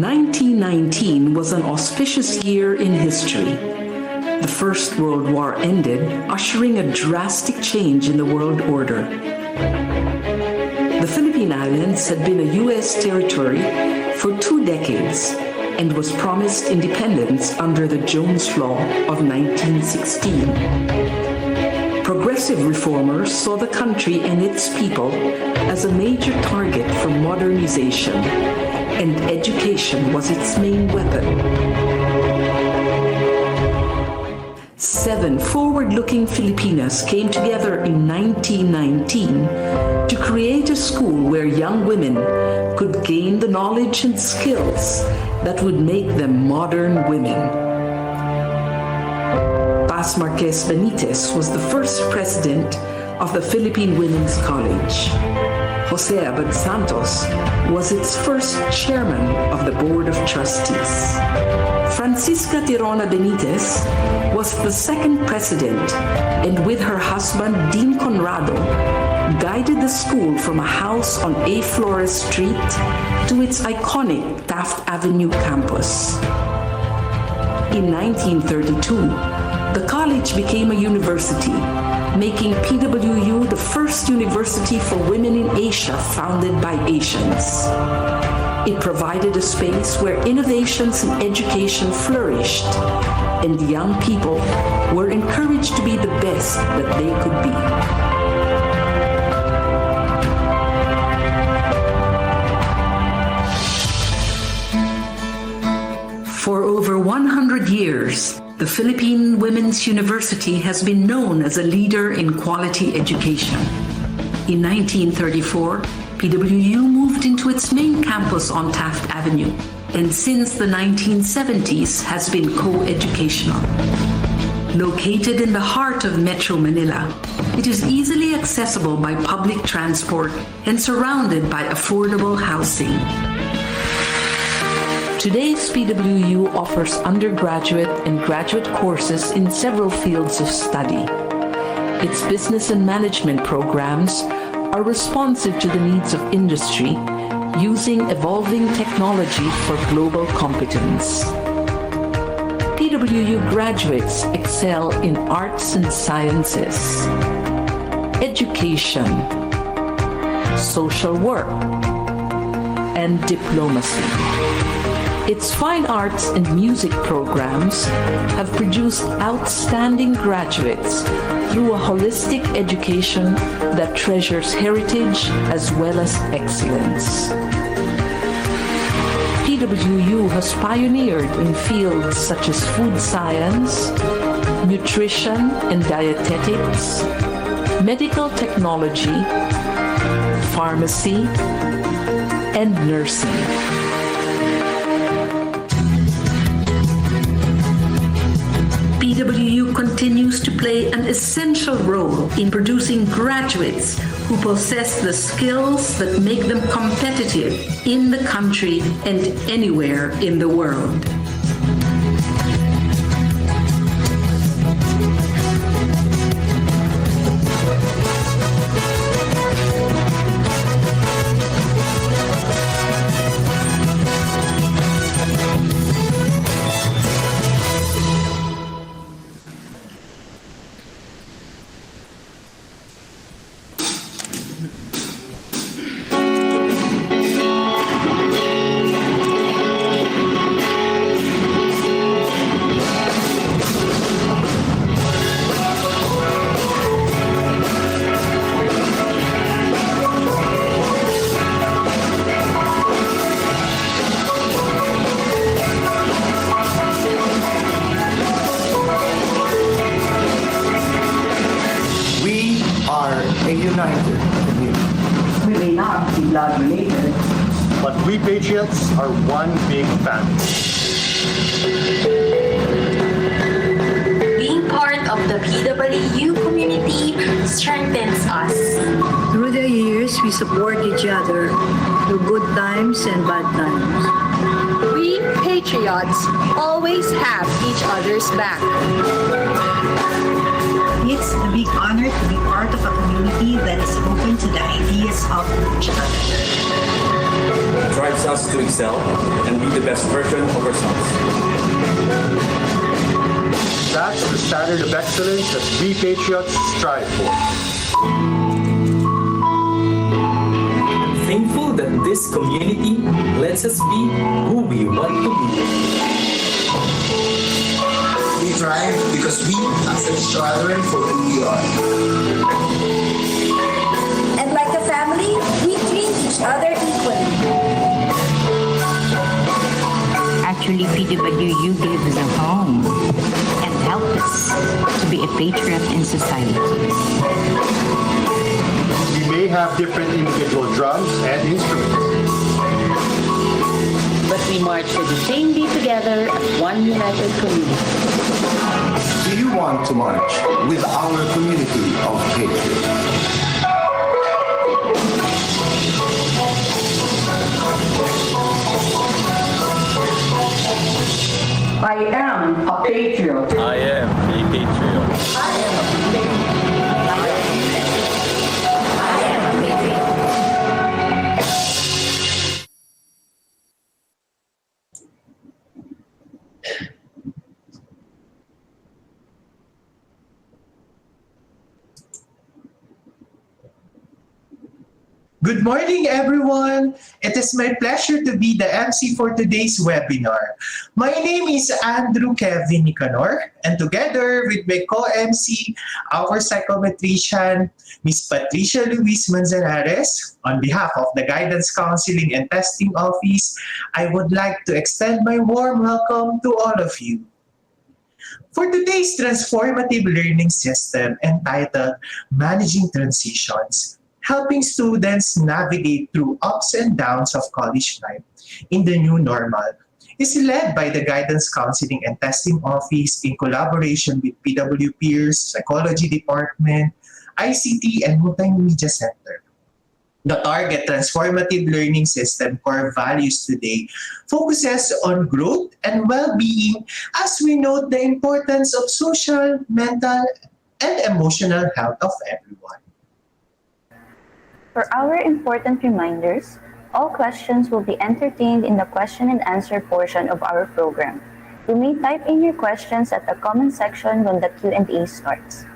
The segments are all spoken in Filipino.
1919 was an auspicious year in history. The First World War ended, ushering a drastic change in the world order. The Philippine Islands had been a U.S. territory for 2 decades and was promised independence under the Jones Law of 1916. Progressive reformers saw the country and its people as a major target for modernization, and education was its main weapon. 7 forward-looking Filipinas came together in 1919 to create a school where young women could gain the knowledge and skills that would make them modern women. Paz Marquez Benitez was the first president of the Philippine Women's College. Jose Abad Santos was its first chairman of the Board of Trustees. Francisca Tirona Benitez was the second president, and with her husband Dean Conrado, guided the school from a house on A. Flores Street to its iconic Taft Avenue campus. In 1932, the college became a university, making PWU the first university for women in Asia founded by Asians. It provided a space where innovations in education flourished, and young people were encouraged to be the best that they could be. For over 100 years, the Philippine Women's University has been known as a leader in quality education. In 1934, PWU moved into its main campus on Taft Avenue, and since the 1970s has been co-educational. Located in the heart of Metro Manila, it is easily accessible by public transport and surrounded by affordable housing. Today's PWU offers undergraduate and graduate courses in several fields of study. Its business and management programs are responsive to the needs of industry, using evolving technology for global competence. PWU graduates excel in arts and sciences, education, social work, and diplomacy. Its fine arts and music programs have produced outstanding graduates through a holistic education that treasures heritage as well as excellence. PWU has pioneered in fields such as food science, nutrition and dietetics, medical technology, pharmacy, and nursing. PWU continues to play an essential role in producing graduates who possess the skills that make them competitive in the country and anywhere in the world. But we Patriots are one big family. Being part of the PWU community strengthens us. Through the years, we support each other through good times and bad times. We Patriots always have each other's back. It's a big honor to be part of a community that is open to the ideas of each other. It drives us to excel and be the best version of ourselves. That's the standard of excellence that we Patriots strive for. I'm thankful that this community lets us be who we want to be. We thrive because we accept each other for who we are. And like a family, we treat each other equally. Actually, PWU gave us a home and helped us to be a patriot in society. We may have different individual drums and instruments, but we march to the same beat together as one united community. Do you want to march with our community of patriots? I am a patriot. I am a patriot. Good morning, everyone. It is my pleasure to be the MC for today's webinar. My name is Andrew Kevin Nicanor, and together with my co-MC, our psychometrician, Ms. Patricia Luis Manzanares, on behalf of the Guidance Counseling and Testing Office, I would like to extend my warm welcome to all of you. For today's transformative learning system entitled Managing Transitions, helping students navigate through ups and downs of college life in the new normal, is led by the Guidance Counseling and Testing Office in collaboration with PW Peers, Psychology Department, ICT, and Multimedia Center. The Target Transformative Learning System core values today focuses on growth and well-being as we note the importance of social, mental, and emotional health of everyone. For our important reminders, all questions will be entertained in the question and answer portion of our program. You may type in your questions at the comment section when the Q&A starts.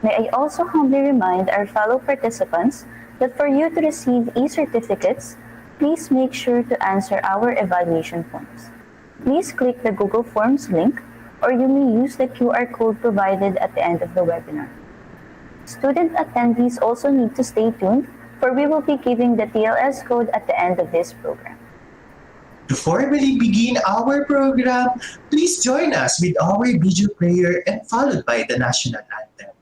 May I also humbly remind our fellow participants that for you to receive e-certificates, please make sure to answer our evaluation forms. Please click the Google Forms link, or you may use the QR code provided at the end of the webinar. Student attendees also need to stay tuned, for we will be giving the TLS code at the end of this program. To formally begin our program, please join us with our video prayer and followed by the national anthem.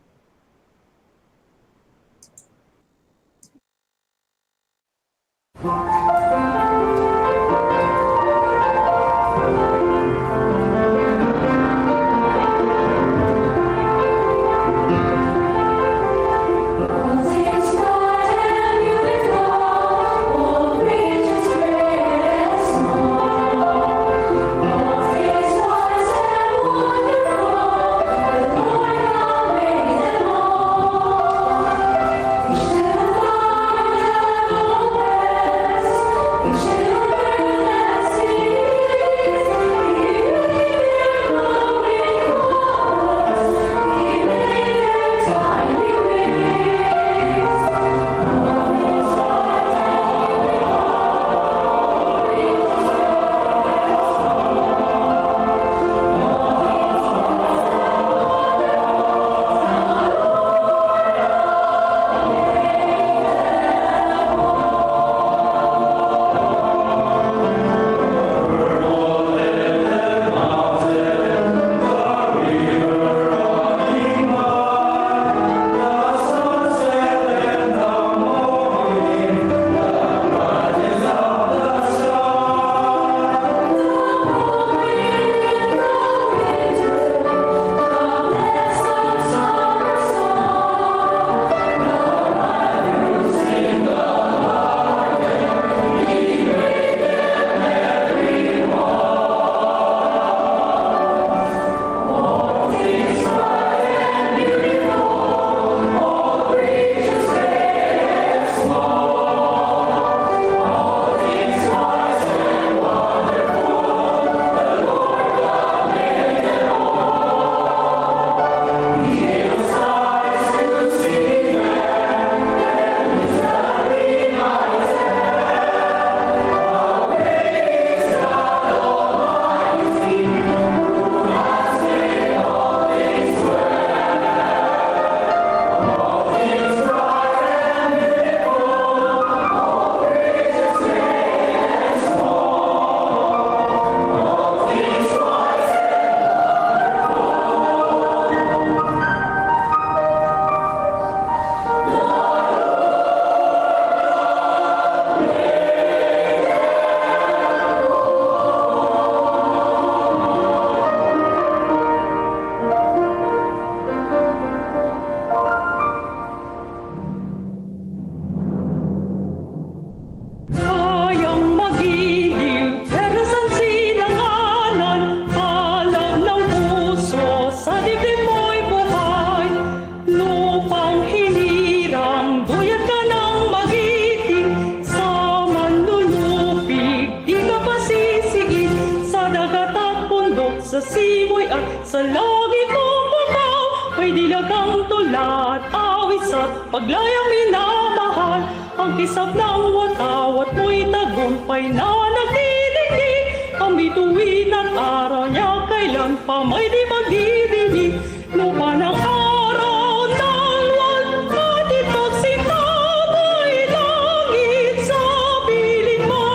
sa langit ng bakaw, may dilagang tulat, awis at paglayang minamahal. Ang kisap ng watawat mo'y tagumpay na nagdidigdig. Ang bituin at araw niya kailan pa may di magdidinig. Lupa ng araw ng luwalhati pagsitabay langit sa piling mo.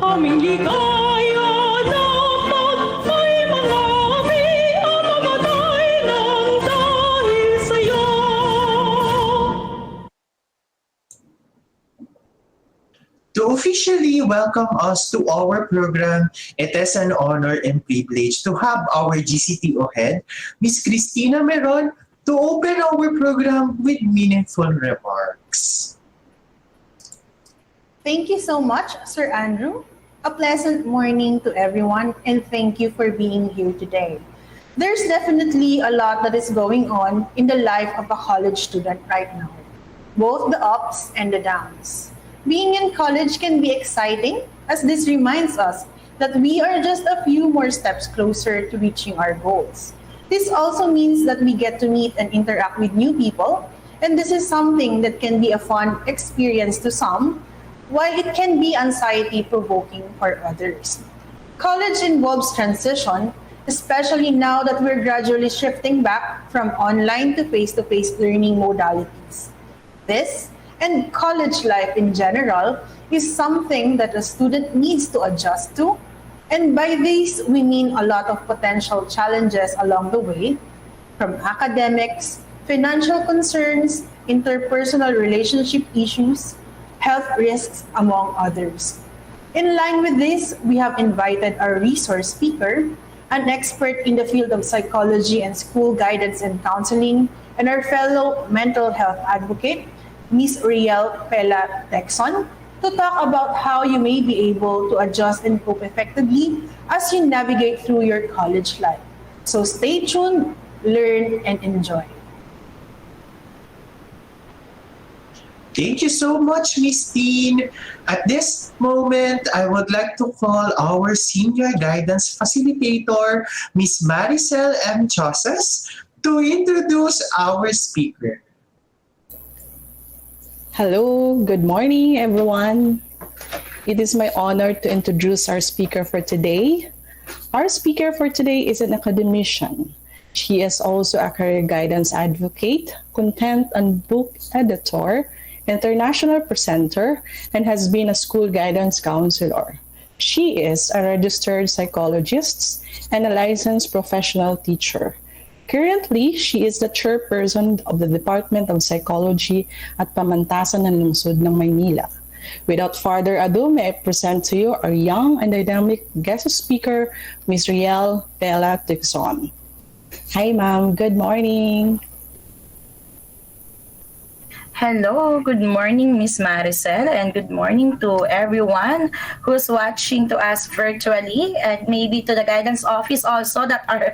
Aming ligaya dapat may mga api at mamatay ng dahil sa'yo. To officially welcome us to our program, it is an honor and privilege to have our GCTO head, Ms. Cristina Meron, to open our program with meaningful remarks. Thank you so much, Sir Andrew. A pleasant morning to everyone, and thank you for being here today. There's definitely a lot that is going on in the life of a college student right now, both the ups and the downs. Being in college can be exciting, as this reminds us that we are just a few more steps closer to reaching our goals. This also means that we get to meet and interact with new people, and this is something that can be a fun experience to some, while it can be anxiety-provoking for others. College involves transition, especially now that we're gradually shifting back from online to face-to-face learning modalities. This, and college life in general, is something that a student needs to adjust to. And by this, we mean a lot of potential challenges along the way, from academics, financial concerns, interpersonal relationship issues, health risks, among others. In line with this, we have invited our resource speaker, an expert in the field of psychology and school guidance and counseling, and our fellow mental health advocate, Ms. Riel Pela Texon, to talk about how you may be able to adjust and cope effectively as you navigate through your college life. So stay tuned, learn, and enjoy. Thank you so much, Ms. Teen. At this moment, I would like to call our Senior Guidance Facilitator, Ms. Maricel M. Chosas, to introduce our speaker. Hello, good morning, everyone. It is my honor to introduce our speaker for today. Our speaker for today is an academician. She is also a career guidance advocate, content and book editor, international presenter, and has been a school guidance counselor. She is a registered psychologist and a licensed professional teacher. Currently, she is the chairperson of the Department of Psychology at Pamantasan ng Lungsod ng Maynila. Without further ado, may I present to you our young and dynamic guest speaker, Ms. Riel Pela Texon. Hi, ma'am. Good morning. Hello, good morning, Miss Maricel, and good morning to everyone who's watching to us virtually, and maybe to the guidance office also that are,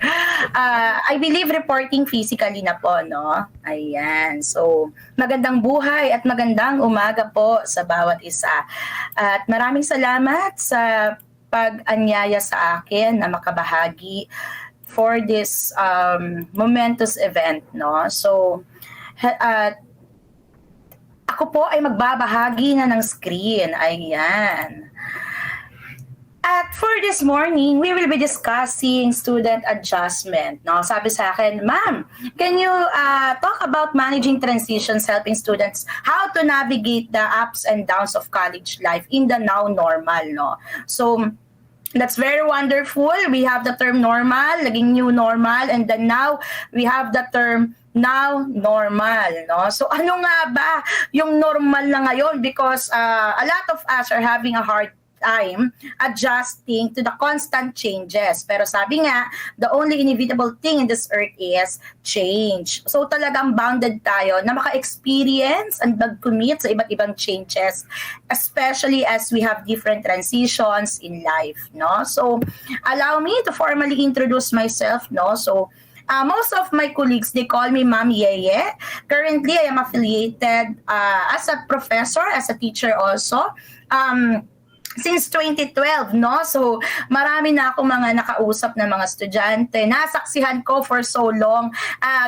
I believe, reporting physically na po, no? Ayan. So, magandang buhay at magandang umaga po sa bawat isa. At maraming salamat sa pag-anyaya sa akin na makabahagi for this momentous event, no? So, ako po ay magbabahagi na ng screen. Ayan. At for this morning, we will be discussing student adjustment. No? Sabi sa akin, ma'am, can you talk about managing transitions, helping students how to navigate the ups and downs of college life in the now normal? No? So, that's very wonderful. We have the term normal, naging new normal, and then now we have the term now normal, no? So ano nga ba yung normal na ngayon? Because a lot of us are having a hard time adjusting to the constant changes. Pero sabi nga, the only inevitable thing in this earth is change. So talagang bounded tayo na maka-experience and mag-commit sa iba't ibang changes, especially as we have different transitions in life, no? So allow me to formally introduce myself, no? So most of my colleagues, they call me Ma'am Yeye. Currently, I am affiliated as a professor, as a teacher also. since 2012, no? So, marami na ako mga nakausap na mga estudyante. Nasaksihan ko for so long.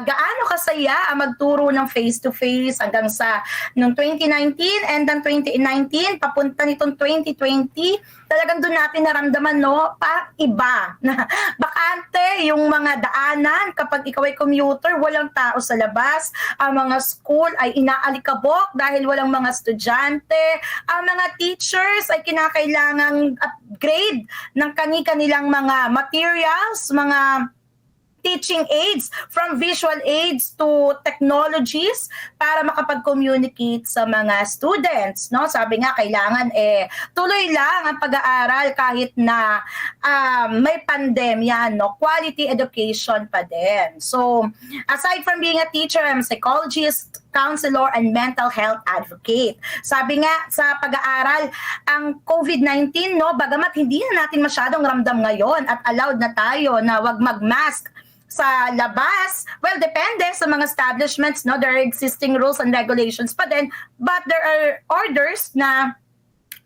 Gaano kasaya ang magturo ng face-to-face hanggang sa noong 2019 and then 2019, papunta nitong 2020, talagang doon natin naramdaman, no? Iba na bakante yung mga daanan kapag ikaw ay commuter, walang tao sa labas. Ang mga school ay inaalikabok dahil walang mga estudyante. Ang mga teachers ay kinakailangang upgrade ng kani-kanilang mga materials, mga teaching aids, from visual aids to technologies para makapag-communicate sa mga students, no? Sabi nga kailangan tuloy lang ang pag-aaral kahit na may pandemya, no? Quality education pa din. So, aside from being a teacher, I'm a psychologist, counselor, and mental health advocate. Sabi nga sa pag-aaral, ang COVID-19, no, bagamat hindi na natin masyadong ramdam ngayon at allowed na tayo na wag mag-mask sa labas, well, depende sa mga establishments, no? There are existing rules and regulations pa din, but there are orders na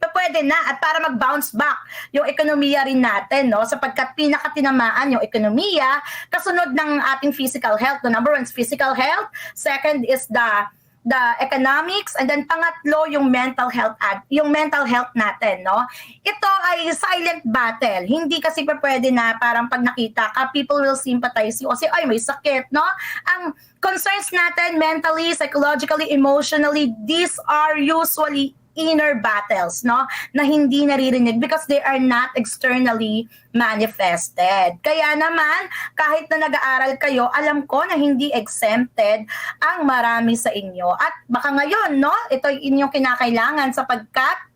pwede na at para mag-bounce back yung ekonomiya rin natin, no? Sapagkat pinakatinamaan yung ekonomiya kasunod ng ating physical health. The number one is physical health, second is the economics, and then pangatlo yung mental health natin, no? Ito ay silent battle. Hindi kasi pwede na parang pag nakita ka, people will sympathize you kasi ay may sakit, no? Ang concerns natin mentally, psychologically, emotionally, these are usually inner battles, no, na hindi naririnig because they are not externally manifested. Kaya naman, kahit na nag-aaral kayo, alam ko na hindi exempted ang marami sa inyo. At baka ngayon, no, ito ay inyong kinakailangan sapagkat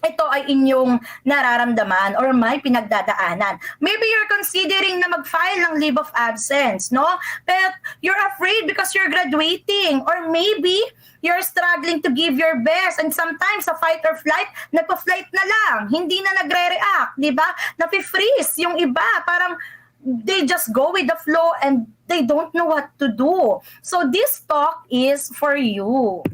ito ay inyong nararamdaman or may pinagdadaanan. Maybe you're considering na mag-file ng leave of absence, no? But you're afraid because you're graduating, or maybe you're struggling to give your best, and sometimes sa fight or flight, nagpa-flight na lang, hindi na nagre-react, di ba? Napi-freeze yung iba, parang they just go with the flow and they don't know what to do. So this talk is for you.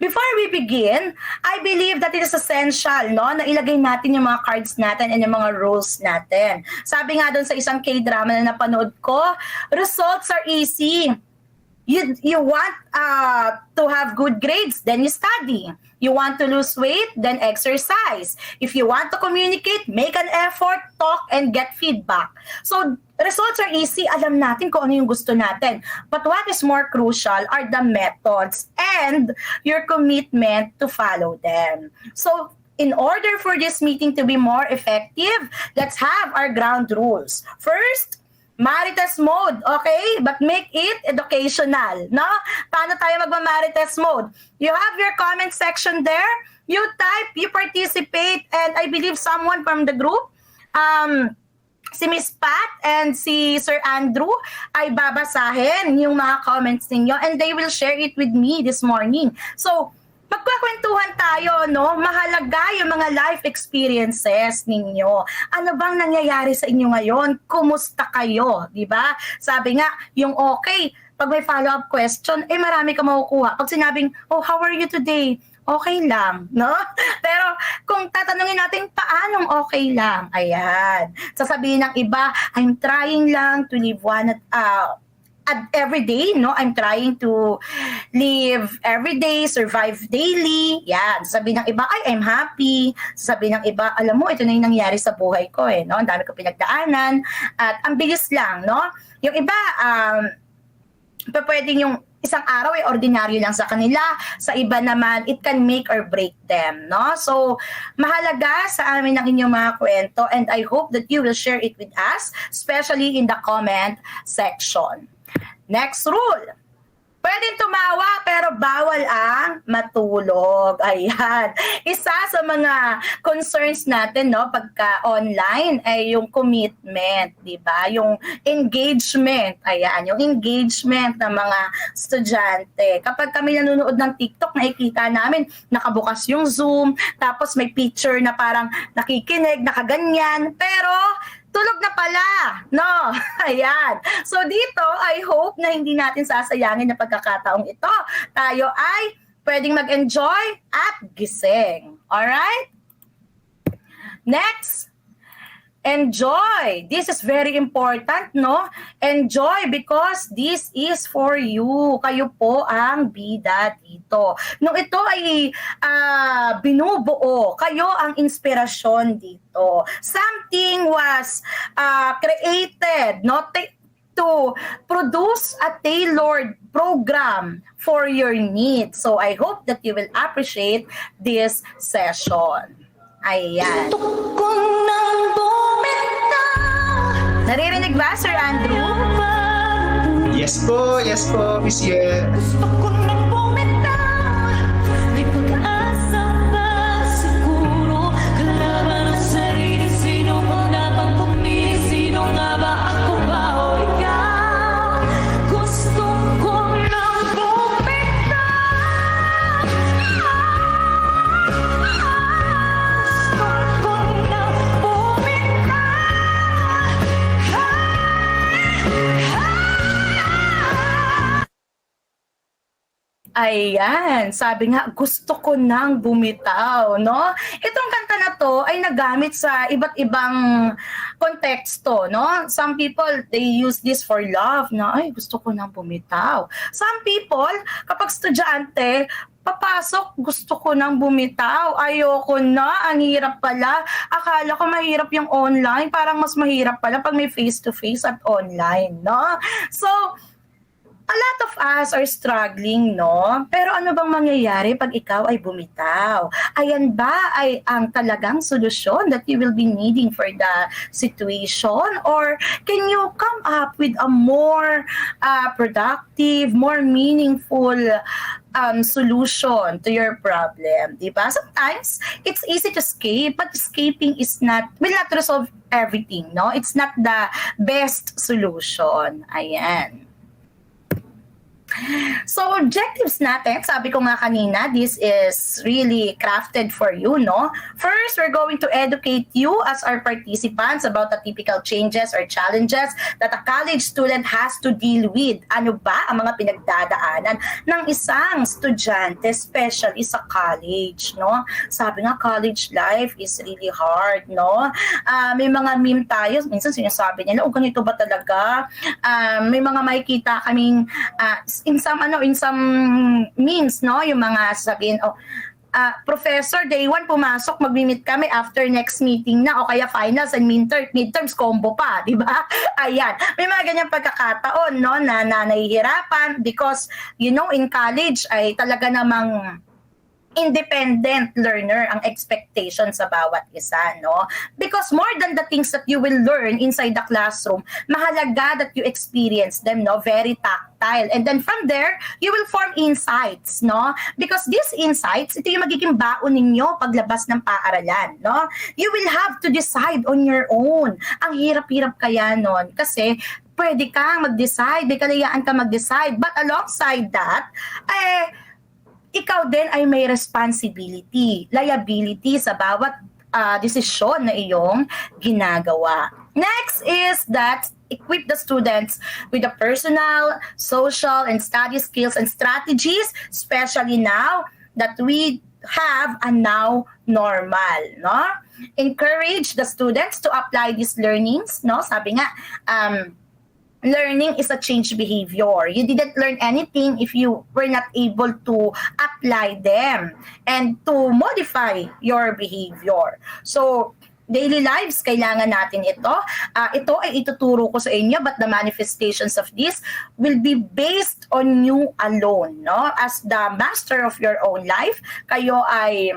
Before we begin, I believe that it is essential, no, na ilagay natin yung mga cards natin and yung mga rules natin. Sabi nga doon sa isang K-drama na napanood ko, results are easy. You want to have good grades, then you study. You want to lose weight, then exercise. If you want to communicate, make an effort, talk, and get feedback. So, results are easy. Alam natin kung ano yung gusto natin. But what is more crucial are the methods and your commitment to follow them. So, in order for this meeting to be more effective, let's have our ground rules. First, Marites mode, okay? But make it educational, no? Paano tayo magma-Marites mode? You have your comment section there. You type, you participate, and I believe someone from the group, si Miss Pat and si Sir Andrew, ay babasahin yung mga comments ninyo and they will share it with me this morning. So, magkakwentuhan tayo, no? Mahalaga yung mga life experiences ninyo. Ano bang nangyayari sa inyo ngayon? Kumusta kayo? Diba? Sabi nga, yung okay, pag may follow-up question, marami ka makukuha. Pag sinabing, oh, how are you today? Okay lang, no? Pero kung tatanungin natin, paanong okay lang? Ayan. Sasabihin ng iba, I'm trying lang to live every day, no? I'm trying to live every day, survive daily. Yan. Sasabihin ng iba, I'm happy. Sasabihin ng iba, alam mo, ito na yung nangyari sa buhay ko, no? Ang dami ko pinagdaanan. At ang bilis lang, no? Yung iba, pwedeng yung isang araw ay ordinaryo lang sa kanila. Sa iba naman, it can make or break them, no? So, mahalaga sa amin ang inyong mga kwento and I hope that you will share it with us, especially in the comment section. Next rule. Pwedeng tumawa pero bawal ang matulog. Ayan. Isa sa mga concerns natin, no, pagka online ay yung commitment, di ba? Yung engagement. Ayan, yung engagement ng mga estudyante. Kapag kami nanonood ng TikTok, nakikita namin nakabukas yung Zoom, tapos may picture na parang nakikinig, nakaganyan. Pero tulog na pala, no? Ayan. So dito, I hope na hindi natin sasayangin na pagkakataong ito. Tayo ay pwedeng mag-enjoy at gising. Alright? Next, enjoy. This is very important, no? Enjoy because this is for you. Kayo po ang bida dito. Nung ito ay binubuo, kayo ang inspirasyon dito. Something was created, not to produce a tailored program for your needs. So I hope that you will appreciate this session. Ayan. Naririnig ba, Sir Andrew? Yes po, Miss Ye. Ayan, sabi nga, gusto ko nang bumitaw, no? Itong kanta na to ay nagamit sa iba't ibang konteksto, no? Some people, they use this for love, na ay, gusto ko nang bumitaw. Some people, kapag estudyante, papasok, gusto ko nang bumitaw, ayoko na, ang hirap pala. Akala ko mahirap yung online, parang mas mahirap pala pag may face-to-face at online, no? So, a lot of us are struggling, no? Pero ano bang mangyayari pag ikaw ay bumitaw? Ayan ba ay ang talagang solusyon that you will be needing for the situation? Or can you come up with a more productive, more meaningful solution to your problem? Diba? Sometimes, it's easy to escape, but escaping will not resolve everything, no? It's not the best solution. Ayan. So, objectives natin, sabi ko nga kanina, this is really crafted for you, no? First, we're going to educate you as our participants about the typical changes or challenges that a college student has to deal with. Ano ba ang mga pinagdadaanan ng isang estudyante, especially sa college, no? Sabi nga, college life is really hard, no? May mga meme tayo, minsan sinasabi nila, ganito ba talaga? May mga makikita kaming in some memes, no, yung mga sabihin, professor, day 1 pumasok, mag-meet kami after next meeting na, o kaya finals and midterms combo pa, di ba? Ayan, may mga ganyang pagkakataon, no, na nahihirapan because, you know, in college ay talaga namang independent learner ang expectation sa bawat isa, no? Because more than the things that you will learn inside the classroom, mahalaga that you experience them, no? Very tactile. And then from there, you will form insights, no? Because these insights, ito yung magiging baon ninyo paglabas ng paaralan, no? You will have to decide on your own. Ang hirap-hirap kaya nun kasi pwede kang mag-decide, may kalayaan ka mag-decide. But alongside that, ikaw din ay may responsibility, liability sa bawat desisyon na iyong ginagawa. Next is that equip the students with the personal, social, and study skills and strategies, especially now that we have a now normal, no? Encourage the students to apply these learnings, no? Sabi nga, learning is a change behavior. You didn't learn anything if you were not able to apply them and to modify your behavior. So, daily lives, kailangan natin ito. Ito ay ituturo ko sa inyo, but the manifestations of this will be based on you alone, no? As the master of your own life, kayo ay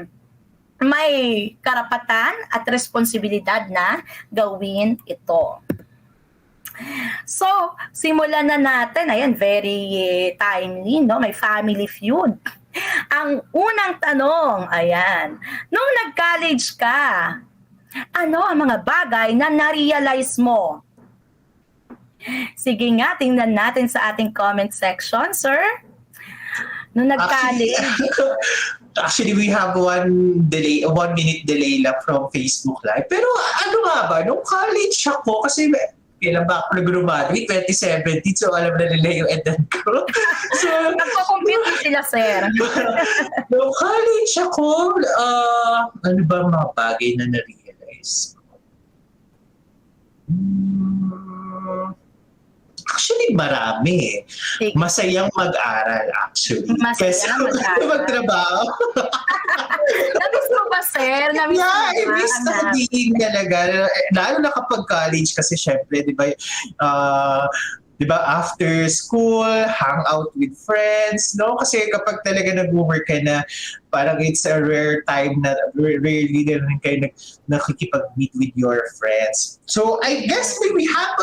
may karapatan at responsibilidad na gawin ito. So, simulan na natin. Ayan, very timely, no? May family feud. Ang unang tanong, ayan, nung nag-college ka, ano ang mga bagay na na-realize mo? Sige nga, tingnan natin sa ating comment section, sir. Nung nag-college. Actually, we have 1 minute delay lang from Facebook Live. Pero ano nga ba, nung college ako, kasi kailan ba ako nag-graduate? 2017, so alam na nila yung edad ko. So, nagko-compute sila, sir. Nung college ako, ano ba mga bagay na na-realize is? Actually, marami. Masayang mag-aral, actually. Masayang mag-aral. Magtrabaho. Namiss mo ba, sir? Namiss mo ba? Miss na being talaga. Lalo na kapag college kasi syempre, di ba, after school, hang out with friends, no? Kasi kapag talaga nag-work ka na, parang it's a rare time na rarely na rin kayo nakikipag-meet with your friends. So I guess we have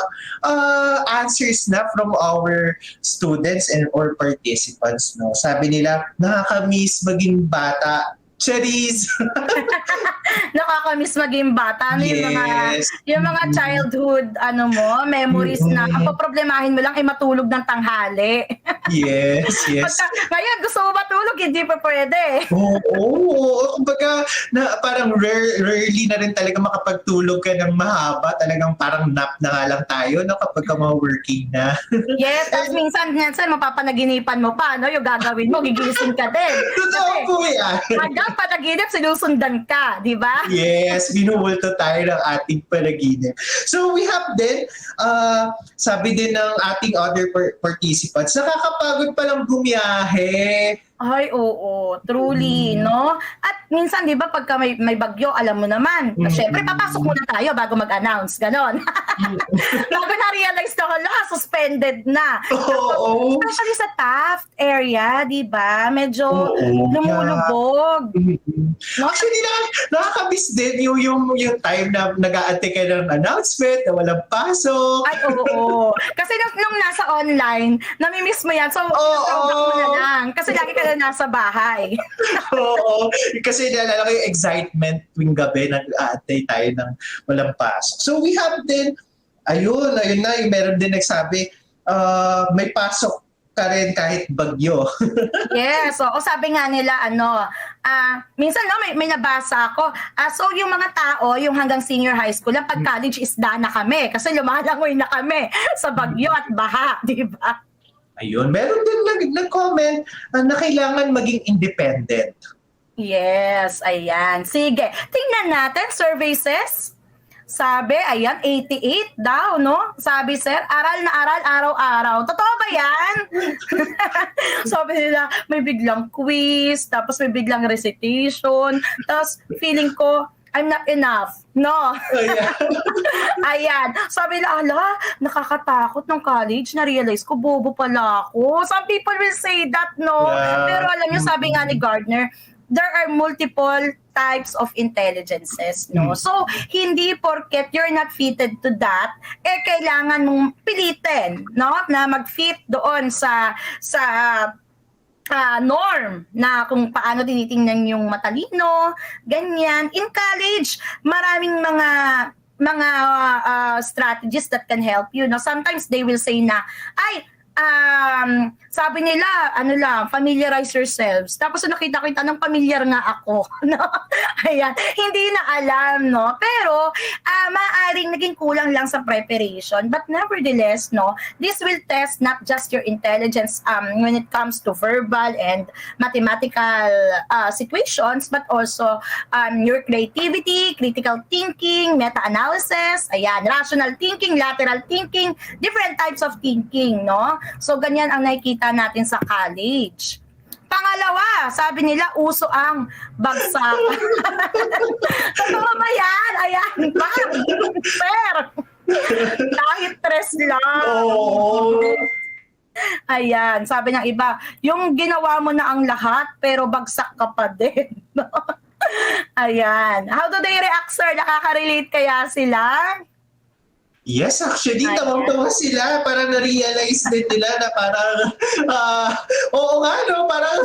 answers na from our students and or participants, no? Sabi nila, nakaka-miss maging bata. Charis! Nakakamiss maging bata. Ano yung mga childhood memories na ang paproblemahin mo lang ay matulog ng tanghali. Yes. Ngayon, gusto mo matulog, hindi pa pwede. Oo. Kumbaga, parang rarely na rin talaga makapagtulog ka ng mahaba. Talagang parang nap na nga lang tayo kapag ka mga working na. Yes, at minsan mapapanaginipan mo pa, yung gagawin mo, gigising ka din. Totoo po yan. Hanggang panaginip, sinusundan ka, di ba? Yes, binubulto tayo ng ating panaginip. So we have din, sabi din ng ating other participants, nakakapagod palang bumiyahe. Ay, oo. Truly, no? At minsan, di ba, pagka may bagyo, alam mo naman, syempre, papasok muna tayo bago mag-announce. Ganon. Bago na-realize na, suspended na. Oo. Especially sa Taft area, di ba? Medyo lumulubog. No? Actually, nakakamiss din yung time na nag-aantay ka ng announcement na walang pasok. Ay, oo. Kasi nung nasa online, namimiss mo yan. So, mo na lang. Kasi lagi ka na nasa bahay. Oo. Kasi naalala ko yung excitement tuwing gabi, nag-aantay tayo ng walang pasok. So we have din, ayun na, yung meron din nagsabi, may pasok ka rin kahit bagyo. Yes. So, sabi nga nila, minsan may nabasa ako. So, yung mga tao, yung hanggang senior high school, pag college isda na kami. Kasi lumalangoy na kami sa bagyo at baha, di ba? Ayun, meron din nag-comment na kailangan maging independent. Yes, ayan. Sige, tingnan natin, survey says. Sabi, ayan, 88 daw, no? Sabi, sir, aral na aral, araw-araw. Totoo ba yan? Sabi nila, may biglang quiz, tapos may biglang recitation, tapos feeling ko, I'm not enough. No. Oh, yeah. Ayan. Sabi nila, nakakatakot ng college. Na-realize ko, bobo pala ako. Some people will say that, no? Yeah. Pero alam niyo, sabi nga ni Gardner, there are multiple types of intelligences, no? So, hindi porket you're not fitted to that, kailangan mong pilitin, no? Na mag-fit doon sa norm na kung paano tinitingnan yung matalino, ganyan. In college, maraming mga strategies that can help you. No? Sometimes they will say na, sabi nila, familiarize yourselves. Tapos nakita-kita ng familiar nga ako. No? Ayan, hindi na alam, no? Pero, maaaring naging kulang lang sa preparation. But nevertheless, no, this will test not just your intelligence when it comes to verbal and mathematical situations, but also your creativity, critical thinking, meta-analysis, ayan, rational thinking, lateral thinking, different types of thinking, no? So, ganyan ang nakikita natin sa college. Pangalawa, sabi nila, uso ang bagsak. Totoo ba yan? Ayan, sir. Kahit stress lang. Oh. Ayan, sabi ng iba, yung ginawa mo na ang lahat, pero bagsak ka pa din. Ayan. How do they react, sir? Nakaka-relate kaya sila? Yes, actually, tawang-tawa sila. Parang na-realize din nila na parang, oo nga, no? Parang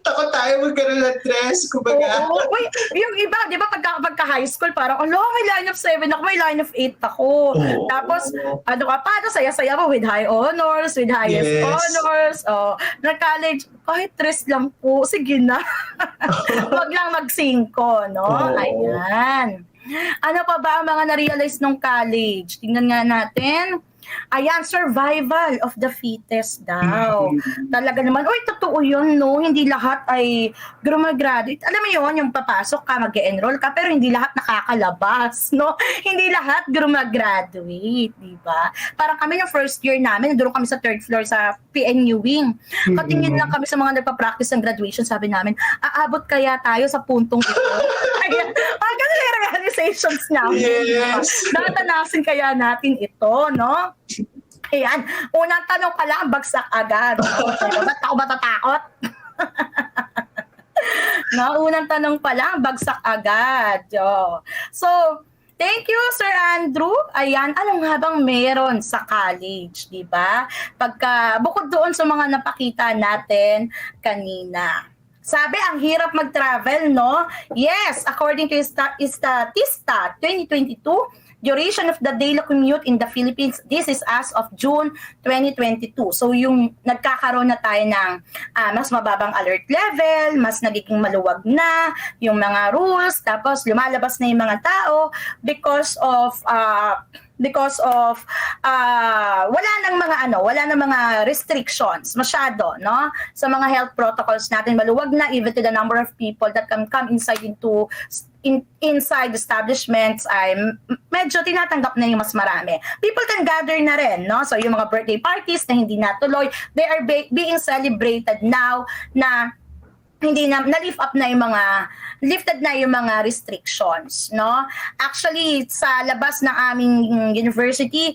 takot tayo magkaroon ng stress, kumbaga. Oo. Uy, yung iba, di ba, pagka high school, parang, may line of 7 ako, may line of 8 ako. Oo. Tapos, paano saya-saya mo with high honors, with highest honors. Na-college, kahit stress lang po, sige na. Wag lang mag-5, no? Oo. Ayan. Ano pa ba ang mga na-realize nung college? Tingnan nga natin. Ayan, survival of the fittest daw. Talaga naman, uy, totoo yun, no? Hindi lahat ay graduate. Alam mo yun, yung papasok ka, mag-enroll ka, pero hindi lahat nakakalabas, no? Hindi lahat graduate, di ba? Parang kami yung first year namin, doon kami sa third floor sa PNU wing. Patingin lang kami sa mga nagpa-practice ng graduation, sabi namin, aabot kaya tayo sa puntong ito? Ayan, ganun yung realizations namin. Yes. Natanasin kaya natin ito, no? Ayan, unang tanong pa lang, bagsak agad. Ba't ako matatakot? No, unang tanong pa lang, bagsak agad. So, thank you, Sir Andrew. Ayan, ano nga bang meron sa college, di ba? Bukod doon sa mga napakita natin kanina. Sabi, ang hirap mag-travel, no? Yes, according to Statista 2022, duration of the daily commute in the Philippines, this is as of June 2022. So yung nagkakaroon na tayo ng mas mababang alert level, mas nagiging maluwag na yung mga rules, tapos lumalabas na yung mga tao because of wala nang mga restrictions masyado, no? Sa mga health protocols natin, maluwag na even to the number of people that can come inside establishments ay medyo tinatanggap na yung mas marami. People can gather na rin, no? So yung mga birthday parties na hindi natuloy, they are being celebrated now na hindi na lifted na yung mga restrictions, no? Actually, sa labas ng aming university,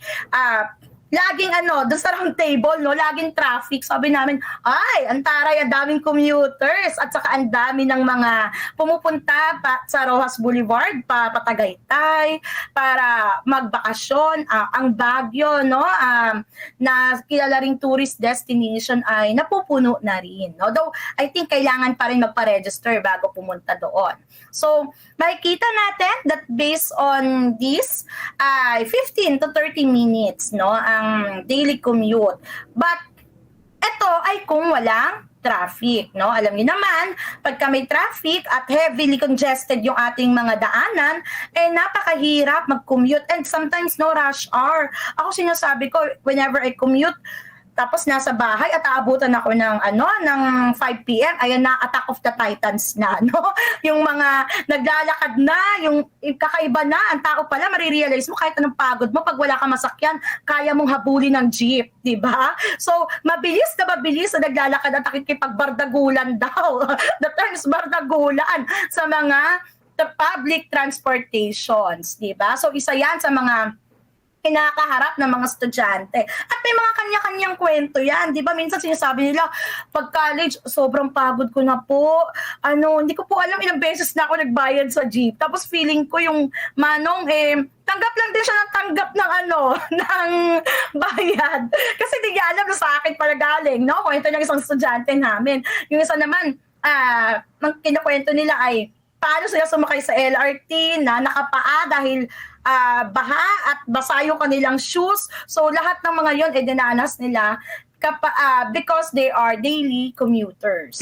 laging doon sa round table, no, laging traffic. Sabi namin, ay, antaray, ang daming commuters at saka ang dami ng mga pumupunta sa Rojas Boulevard, Patagaytay, para magbakasyon. Ang Baguio, no, na kilala ring tourist destination ay napupuno na rin. No? Though, I think kailangan pa rin magpa-register bago pumunta doon. So, makikita natin that based on this, 15 to 30 minutes, no, ang daily commute. But ito ay kung walang traffic, no? Alam niyo naman, pagka may traffic at heavily congested yung ating mga daanan, napakahirap mag-commute and sometimes no rush hour. Ako sinasabi ko, whenever I commute, tapos nasa bahay at aabutan ako ng 5 PM, ayan na, Attack of the Titans na, no? Yung mga naglalakad na, yung kakaiba na, ang tao pala, marirealize mo kahit anong pagod mo, pag wala ka masakyan, kaya mong habulin ng jeep, di ba? So, mabilis na naglalakad at nakikipagbardagulan daw. The term is bardagulan sa mga public transportations, di ba? So, isa yan sa mga kinakaharap ng mga estudyante. At may mga kanya-kanyang kwento yan. Di ba? Minsan sinasabi nila, pag college, sobrang pagod ko na po. Hindi ko po alam ilang beses na ako nagbayad sa jeep. Tapos feeling ko yung manong, tanggap lang din siya ng tanggap ng ng bayad. Kasi di niya alam na sa akin pala galing, no? Kwento ng isang estudyante namin. Yung isa naman, ang kinakwento nila ay, paano sila sumakay sa LRT na nakapaa dahil baha at basa yung kanilang shoes. So lahat ng mga yon dinanas nila because they are daily commuters.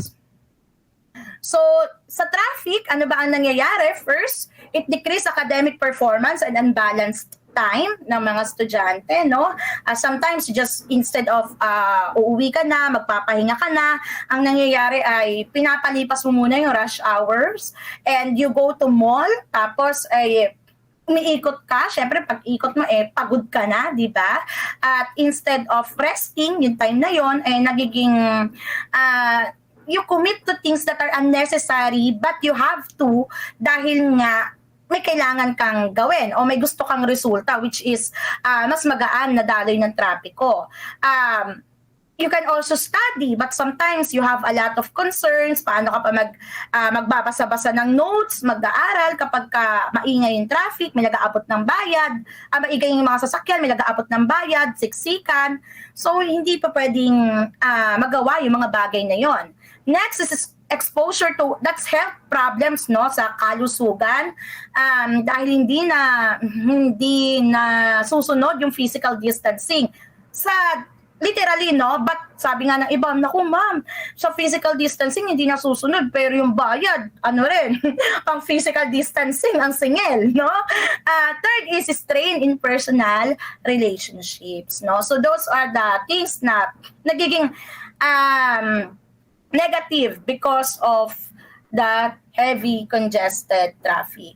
So sa traffic, ano ba ang nangyayari? First, it decrease academic performance and unbalanced time ng mga estudyante, no? Sometimes just instead of uuwi ka na, magpapahinga ka na, ang nangyayari ay pinapalipas mo muna yung rush hours and you go to mall, tapos umiikot ka. Syempre, pag ikot mo, pagod ka na, di ba? At instead of resting, yung time na yon nagiging you commit to things that are unnecessary but you have to dahil nga may kailangan kang gawin o may gusto kang resulta, which is mas magaan na daloy ng trapiko. You can also study, but sometimes you have a lot of concerns. Paano ka pa magbabasa-basa ng notes, mag-aaral kapag maingay yung traffic, may nag-aabot ng bayad, maingay yung mga sasakyan, may nag-aabot ng bayad, siksikan. So, hindi pa pwedeng magawa yung mga bagay na yon. Next is exposure to, that's health problems, no, sa kalusugan, dahil hindi na susunod yung physical distancing. Sa literally, no? But sabi nga ng iba, naku ma'am, sa physical distancing hindi nasusunod, pero yung bayad, ano rin, pang physical distancing, ang singil, no? Third is strain in personal relationships, no? So those are the things na nagiging negative because of the heavy congested traffic.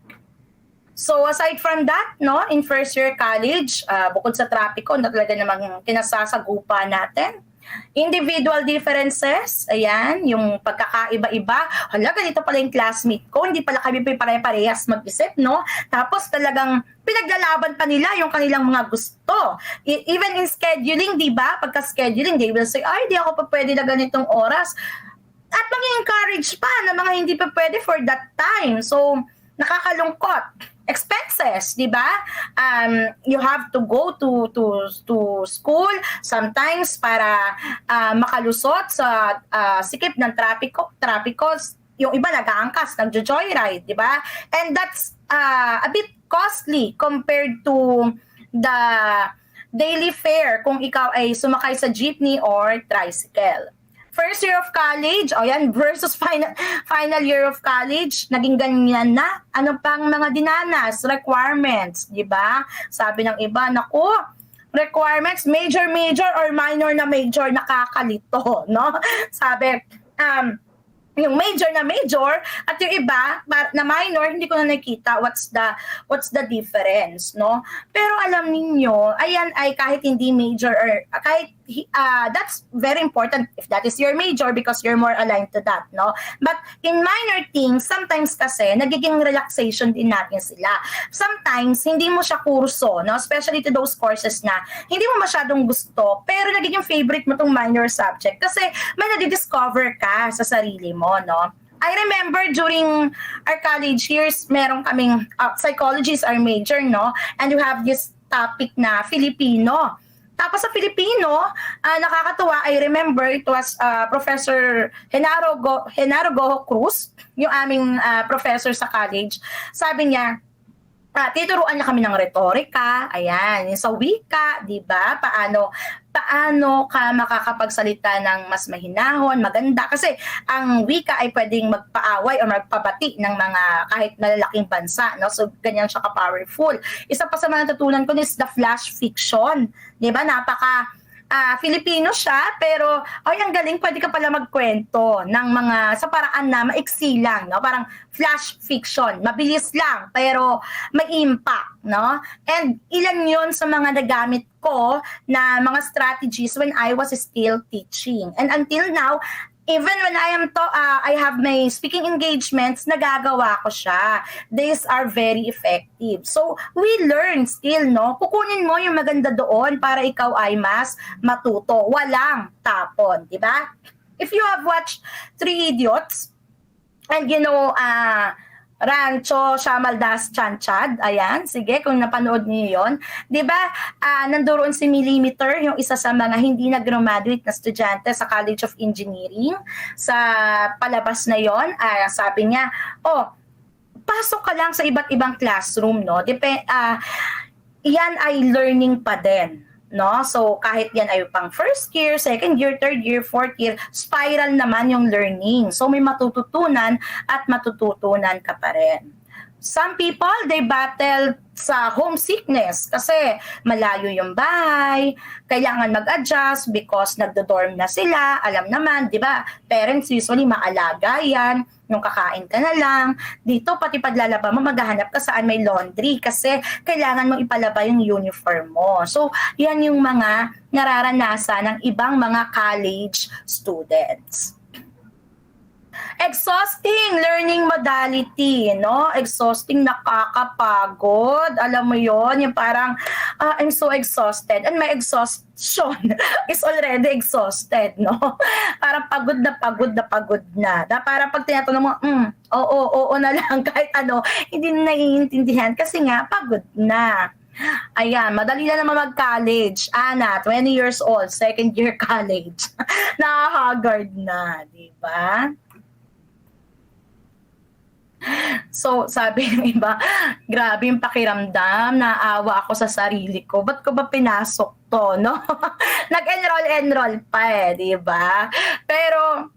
So aside from that, no, in first year college, bukod sa trapiko na talaga namang kinasasagupa natin, individual differences, ayan, yung pagkakaiba-iba. Hala, ganito pala yung classmate ko, hindi pala kami pare-parehas mag-isip, no? Tapos talagang pinaglalaban pa nila yung kanilang mga gusto. Even in scheduling, di ba? Pagka-scheduling, they will say, ay, di ako pa pwede na ganitong oras. At mag-encourage pa na mga hindi pa pwede for that time. So, nakakalungkot. Expenses, di ba? You have to go to school sometimes para makalusot sa sikip ng trapiko, yung iba nag-aangkas, nagjo-joyride, di ba? And that's a bit costly compared to the daily fare kung ikaw ay sumakay sa jeepney or tricycle. First year of college, o yan, versus final year of college, naging ganyan na. Ano pang mga dinanas, requirements, di ba? Sabi ng iba, naku, requirements, major or minor na major, nakakalito, no? Sabi, yung major na major at yung iba na minor, hindi ko na nakita what's the difference, no? Pero alam niyo, ayan ay kahit hindi major or kahit that's very important if that is your major because you're more aligned to that, no? But in minor things, sometimes kasi nagiging relaxation din natin sila. Sometimes hindi mo siya kurso, no? Especially to those courses na hindi mo masyadong gusto, pero nagiging favorite mo tong minor subject kasi may nadidiscover ka sa sarili mo, no? I remember during our college years, meron kaming psychology is our major, no? And you have this topic na Filipino. Tapos sa Filipino, nakakatuwa, I remember it was Professor Genaro Goho Cruz, yung aming professor sa college. Sabi niya, tinuruan niya kami ng retorika, ayan, yung sa wika, di ba? Paano ka makakapagsalita ng mas mahinahon, maganda. Kasi ang wika ay pwedeng magpaaway o magpabati ng mga kahit malalaking bansa, no? So, ganyan siya ka-powerful. Isa pa sa mga natutunan ko is the flash fiction. Di ba? Filipino siya, pero ang galing, pwede ka pala magkwento ng mga sa paraan na maiksi lang, no? Parang flash fiction, mabilis lang, pero may impact, no? And ilan yon sa mga nagamit ko na mga strategies when I was still teaching. And until now, even when I have my speaking engagements, nagagawa ko siya. These are very effective. So, we learn still, no? Kukunin mo yung maganda doon para ikaw ay mas matuto. Walang tapon, di ba? If you have watched Three Idiots, and you know, Rancho Shamaldas Chanchad, ayan, sige, kung napanood niyo yon, di ba, nandoon si Millimeter, yung isa sa mga hindi nag-graduate na estudyante sa College of Engineering, sa palabas na yon, sabi niya, pasok ka lang sa iba't ibang classroom, no? Yan ay learning pa din, no? So kahit yan ay pang first year, second year, third year, fourth year, spiral naman yung learning. So may matututunan at matututunan ka pa rin. Some people, they battle sa homesickness kasi malayo yung bahay, kailangan mag-adjust because nagdo-dorm na sila. Alam naman, di ba, parents usually maalaga yan, yung kakain ka na lang. Dito, pati paglalaba mo, maghahanap ka saan may laundry kasi kailangan mo ipalaba yung uniform mo. So, yan yung mga nararanasan ng ibang mga college students. Exhausting learning modality, no? Exhausting, nakakapagod. Alam mo yon, yung parang, I'm so exhausted. And my exhaustion is already exhausted, no? Parang pagod na. Parang pag tinatanong mo, oo na lang, kahit ano, hindi na naiintindihan kasi nga, pagod na. Ayan, madali na naman mag-college. Ana, 20 years old, second year college. Nakahagard na, di ba? So, sabi ng iba, grabe yung pakiramdam, naawa ako sa sarili ko. Ba't ko ba pinasok to, no? Nag-enroll pa di ba? Pero,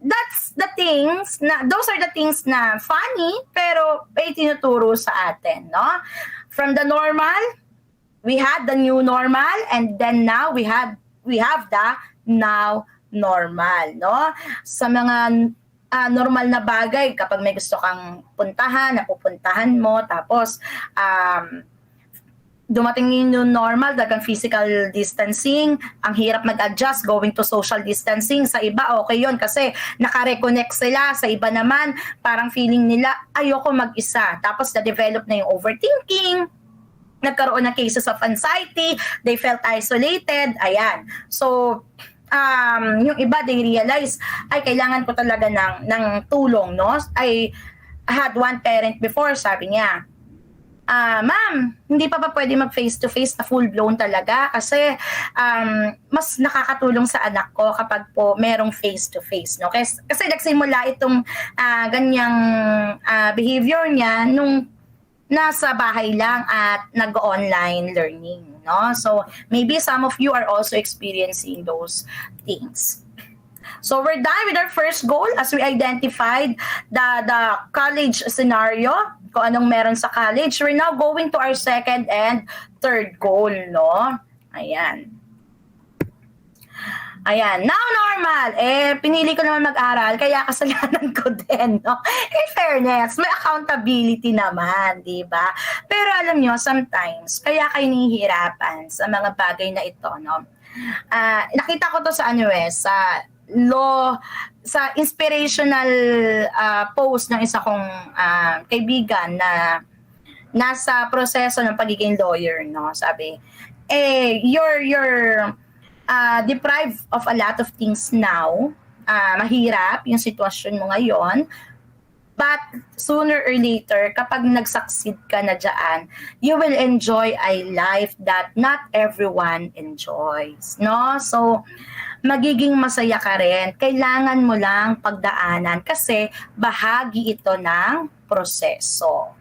those are the things na funny, pero ay tinuturo sa atin, no? From the normal, we had the new normal, and then now we have the now normal, no? Sa mga normal na bagay, kapag may gusto kang puntahan, napupuntahan mo, tapos dumating yung new normal, dagang physical distancing, ang hirap mag-adjust, going to social distancing. Sa iba, okay yun kasi naka-reconnect sila. Sa iba naman, parang feeling nila, ayoko mag-isa. Tapos na-develop na yung overthinking, nagkaroon ng cases of anxiety, they felt isolated, ayan. So, yung iba, they realize, ay, kailangan ko talaga ng tulong, no? I had one parent before, sabi niya, ma'am, hindi pa pwede mag face-to-face na full-blown talaga kasi mas nakakatulong sa anak ko kapag po merong face-to-face, no? Kasi nagsimula itong ganyang behavior niya nung nasa bahay lang at nag-online learning, no? So maybe some of you are also experiencing those things. So we're done with our first goal as we identified the college scenario, kung anong meron sa college. We're now going to our second and third goal, no? Ayan. Now normal. Pinili ko naman mag-aral, kaya kasalanan ko din, no? In fairness, may accountability naman, di ba? Pero alam nyo, sometimes, kaya kayo nahihirapan sa mga bagay na ito, no? Nakita ko to sa sa inspirational post ng isa kong kaibigan na nasa proseso ng pagiging lawyer, no? Sabi, you're deprived of a lot of things now. Mahirap yung sitwasyon mo ngayon. But sooner or later, kapag nag-succeed ka na dyan, you will enjoy a life that not everyone enjoys, no? So, magiging masaya ka rin. Kailangan mo lang pagdaanan kasi bahagi ito ng proseso.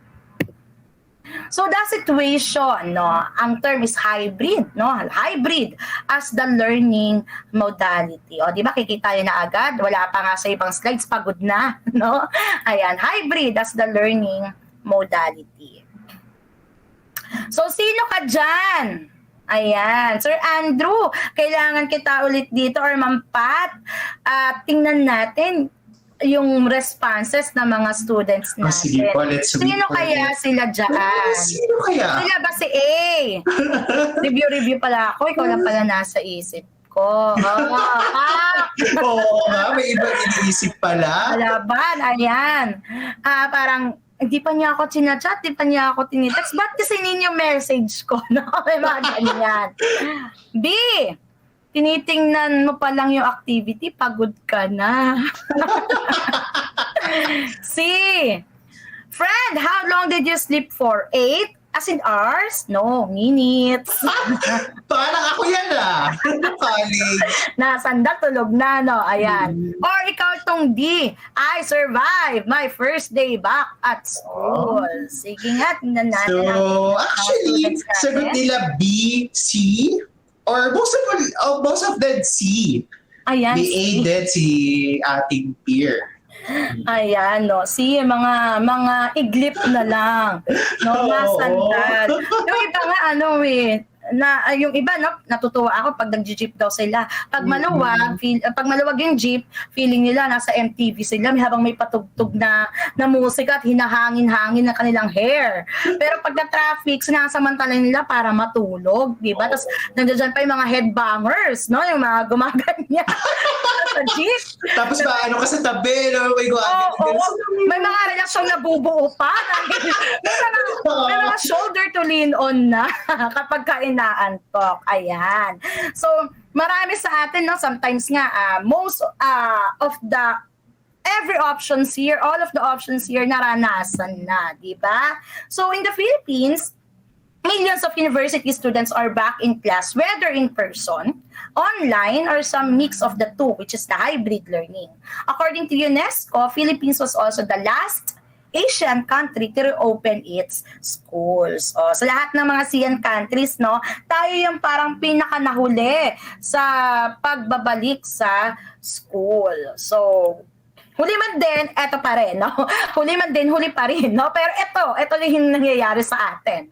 So the situation, no, ang term is hybrid, no? Hybrid as the learning modality. O, di ba kikita yun na agad? Wala pa nga sa ibang slides, pagod na, no? Ayan, hybrid as the learning modality. So sino ka dyan? Ayan, Sir Andrew, kailangan kita ulit dito or Ma'am Pat. Tingnan natin yung responses ng mga students natin. Sige po, let's Sino kaya sila dyan? Sino kaya? Sila ba si A? Review pala ako. Ikaw lang pala nasa isip ko. Oo nga, may ibang iniisip pala. Laban, ayan. Parang, hindi pa niya ako chinachat, hindi pa niya ako tinitext. Ba't kasi ninyo message ko? No? May mga ganyan. B, tinitingnan mo pa lang yung activity, pagod ka na. C, friend, how long did you sleep for? 8? As in hours? No, minutes. Parang ako yan college. Nasanda, tulog na, no? Ayan. Or ikaw tong D, I survived my first day back at school. Sige nga, tingnan natin. So, actually, sagot nila B, C, or most of them C. Ayan, they aided si ating peer. Ayan, no. See, mga iglip na lang. No, masandal. Yung iba nga, yung iba, no, natutuwa ako pag nag-jeep daw sila. Pag maluwag yung jeep, feeling nila nasa MTV sila habang may patugtog na musika at hinahangin-hangin na kanilang hair. Pero pag na-traffic, sinasamantala nila para matulog, di ba? Tapos nandiyan pa yung mga headbangers, no? Yung mga gumaganyan sa jeep. Tapos ba, ka sa tabi, no? May mga relasyong nabubuo pa. May mga shoulder to lean on na kapag inaantok. Ayan. So, marami sa atin, no, sometimes nga, most of the, every options here, all of the options here, naranasan na, di ba? So, in the Philippines, millions of university students are back in class, whether in person, online, or some mix of the two, which is the hybrid learning. According to UNESCO, Philippines was also the last Asian country to reopen its schools. Sa lahat ng mga ASEAN countries, no, tayo yung parang pinakanahuli sa pagbabalik sa school. So, huli man din, eto pa rin, no? Huli man din, huli pa rin, no? Pero ito yung nangyayari sa atin.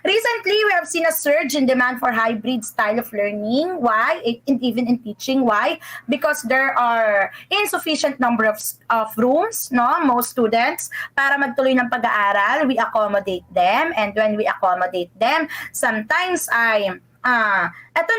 Recently, we have seen a surge in demand for hybrid style of learning. Why? Even in teaching. Why? Because there are insufficient number of rooms, no? Most students, para magtuloy ng pag-aaral, we accommodate them. And when we accommodate them, sometimes eto